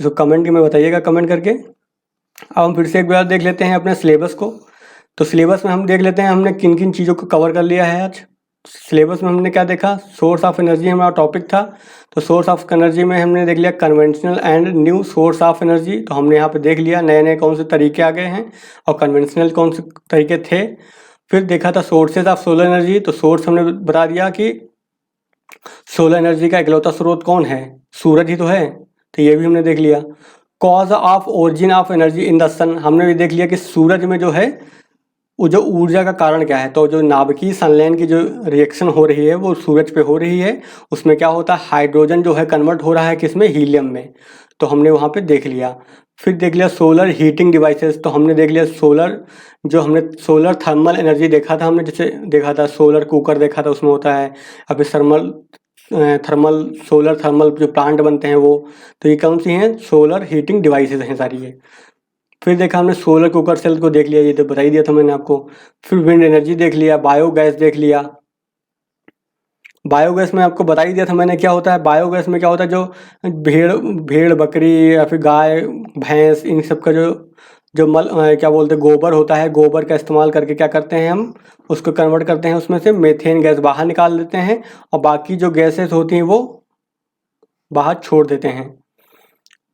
इसको कमेंट में बताइएगा, कमेंट करके। अब हम फिर से एक बार देख लेते हैं अपने सिलेबस को। तो सिलेबस में हम देख लेते हैं हमने किन किन चीज़ों को कवर कर लिया है आज। सिलेबस में हमने क्या देखा, सोर्स ऑफ एनर्जी हमारा टॉपिक था। तो सोर्स ऑफ एनर्जी में हमने देख लिया conventional and new source of energy. तो हमने यहाँ पे देख लिया नए नए कौन से तरीके आ गए हैं और कन्वेंशनल कौन से तरीके थे। फिर देखा था सोर्सेज ऑफ सोलर एनर्जी। तो सोर्स हमने बता दिया कि सोलर एनर्जी का इकलौता स्रोत कौन है, सूरज ही तो है। तो ये भी हमने देख लिया। Cause of origin of energy in the sun, हमने भी देख लिया कि सूरज में जो है वो जो ऊर्जा का कारण क्या है। तो जो नाभिकीय संलयन की जो रिएक्शन हो रही है वो सूरज पे हो रही है। उसमें क्या होता है, हाइड्रोजन जो है कन्वर्ट हो रहा है किसमें, हीलियम में। तो हमने वहाँ पे देख लिया। फिर देख लिया सोलर हीटिंग डिवाइसेस। तो हमने देख लिया हमने सोलर थर्मल एनर्जी देखा था, हमने जैसे देखा था सोलर कुकर देखा था, उसमें होता है। अभी सोलर थर्मल जो प्लांट बनते हैं वो। तो ये कौन सी हैं, सोलर हीटिंग डिवाइसेस हैं सारी ये। फिर देखा हमने सोलर कुकर सेल को देख लिया, ये तो बता ही दिया था मैंने आपको। फिर विंड एनर्जी देख लिया, बायोगैस देख लिया। बायोगैस में आपको बता ही दिया था मैंने क्या होता है। बायोगैस में क्या होता है, जो भेड़ बकरी या फिर गाय भैंस इन सब का जो क्या बोलते हैं, गोबर होता है, गोबर का इस्तेमाल करके क्या करते हैं हम उसको कन्वर्ट करते हैं, उसमें से मीथेन गैस बाहर निकाल देते हैं और बाकी जो गैसेस होती हैं वो बाहर छोड़ देते हैं।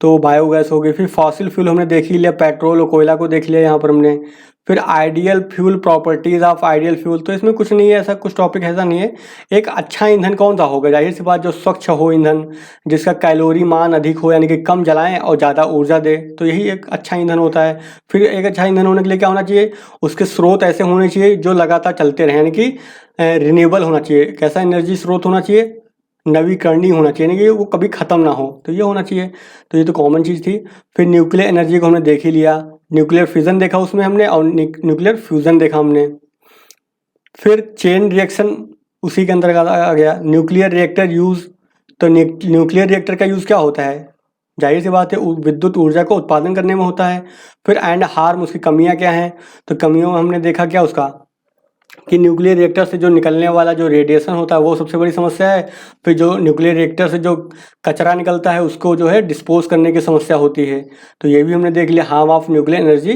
तो बायोगैस हो गई। फिर फॉसिल फ्यूल हमने देख ही लिया, पेट्रोल और कोयला को देख लिया यहाँ पर हमने। फिर ideal fuel, properties of ideal fuel. तो इसमें कुछ नहीं है, ऐसा कुछ टॉपिक ऐसा नहीं है। एक अच्छा ईंधन कौन सा होगा, जाहिर सी बात जो स्वच्छ हो ईंधन, जिसका कैलोरी मान अधिक हो, यानी कि कम जलाएं और ज़्यादा ऊर्जा दे, तो यही एक अच्छा ईंधन होता है। फिर एक अच्छा ईंधन होने के लिए क्या होना चाहिए, उसके स्रोत ऐसे होने चाहिए जो लगातार चलते रहें, यानी कि रिन्यूएबल होना चाहिए। कैसा एनर्जी स्रोत होना चाहिए, नवीकरणीय होना चाहिए, यानी कि वो कभी ख़त्म ना हो, तो ये होना चाहिए। तो ये तो कॉमन चीज़ थी। फिर न्यूक्लियर एनर्जी को हमने देख ही लिया, न्यूक्लियर फिजन देखा उसमें हमने और न्यूक्लियर फ्यूज़न देखा हमने। फिर चेन रिएक्शन उसी के अंतर्गत आ गया। न्यूक्लियर रिएक्टर यूज़, तो न्यूक्लियर रिएक्टर का यूज़ क्या होता है, ज़ाहिर सी बात है विद्युत ऊर्जा को उत्पादन करने में होता है। फिर एंड हार्म, उसकी कमियाँ क्या हैं? तो कमियों में हमने देखा क्या उसका, कि न्यूक्लियर रिएक्टर से जो निकलने वाला जो रेडिएशन होता है वो सबसे बड़ी समस्या है। फिर जो न्यूक्लियर रिएक्टर से जो कचरा निकलता है उसको जो है डिस्पोज करने की समस्या होती है। तो ये भी हमने देख लिया, हार्म ऑफ न्यूक्लियर एनर्जी।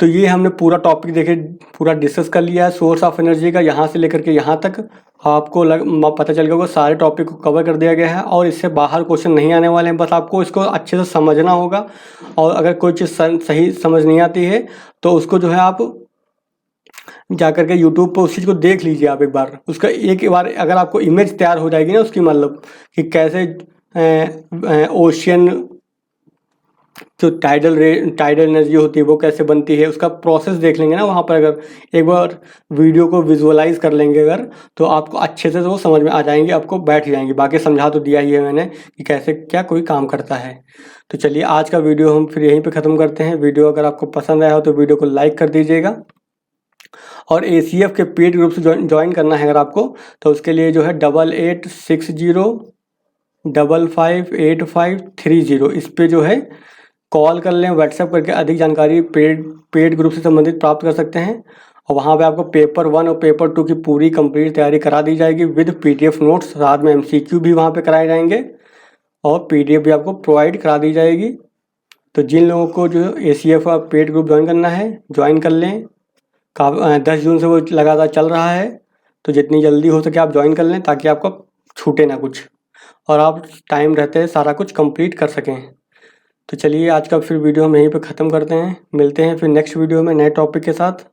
तो ये हमने पूरा टॉपिक देखे, पूरा डिस्कस कर लिया है सोर्स ऑफ एनर्जी का, यहाँ से लेकर के यहाँ तक आपको पता चल गया होगा सारे टॉपिक को कवर कर दिया गया है और इससे बाहर क्वेश्चन नहीं आने वाले हैं। बस आपको इसको अच्छे से समझना होगा और अगर कोई चीज़ सही समझ नहीं आती है तो उसको जो है आप जा कर के यूट्यूब पर उस चीज़ को देख लीजिए आप एक बार। उसका एक बार अगर आपको इमेज तैयार हो जाएगी ना उसकी, मतलब कि कैसे ओशियन जो टाइडल एनर्जी होती है वो कैसे बनती है, उसका प्रोसेस देख लेंगे ना वहाँ पर। अगर एक बार वीडियो को विजुअलाइज कर लेंगे अगर, तो आपको अच्छे से वो समझ में आ जाएंगे, आपको बैठ जाएंगी। बाकी समझा तो दिया ही है मैंने कि कैसे क्या कोई काम करता है। तो चलिए आज का वीडियो हम फिर यहीं पे ख़त्म करते हैं। वीडियो अगर आपको पसंद आया हो तो वीडियो को लाइक कर दीजिएगा और ACF के पेड ग्रुप से ज्वाइन करना है अगर आपको, तो उसके लिए जो है 8860558530 इस पे जो है कॉल कर लें, व्हाट्सएप करके अधिक जानकारी पेड ग्रुप से संबंधित प्राप्त कर सकते हैं। और वहाँ पे आपको पेपर 1 और पेपर 2 की पूरी कंप्लीट तैयारी करा दी जाएगी विद PDF नोट्स, साथ में MCQ भी वहाँ पे कराए जाएंगे और PDF भी आपको प्रोवाइड करा दी जाएगी। तो जिन लोगों को जो ACF का पेड ग्रुप ज्वाइन करना है ज्वाइन कर लें। 10 जून से वो लगातार चल रहा है, तो जितनी जल्दी हो सके आप ज्वाइन कर लें ताकि आपको छूटे ना कुछ और आप टाइम रहते सारा कुछ कंप्लीट कर सकें। तो चलिए आज का फिर वीडियो हम यहीं पे ख़त्म करते हैं। मिलते हैं फिर नेक्स्ट वीडियो में नए टॉपिक के साथ।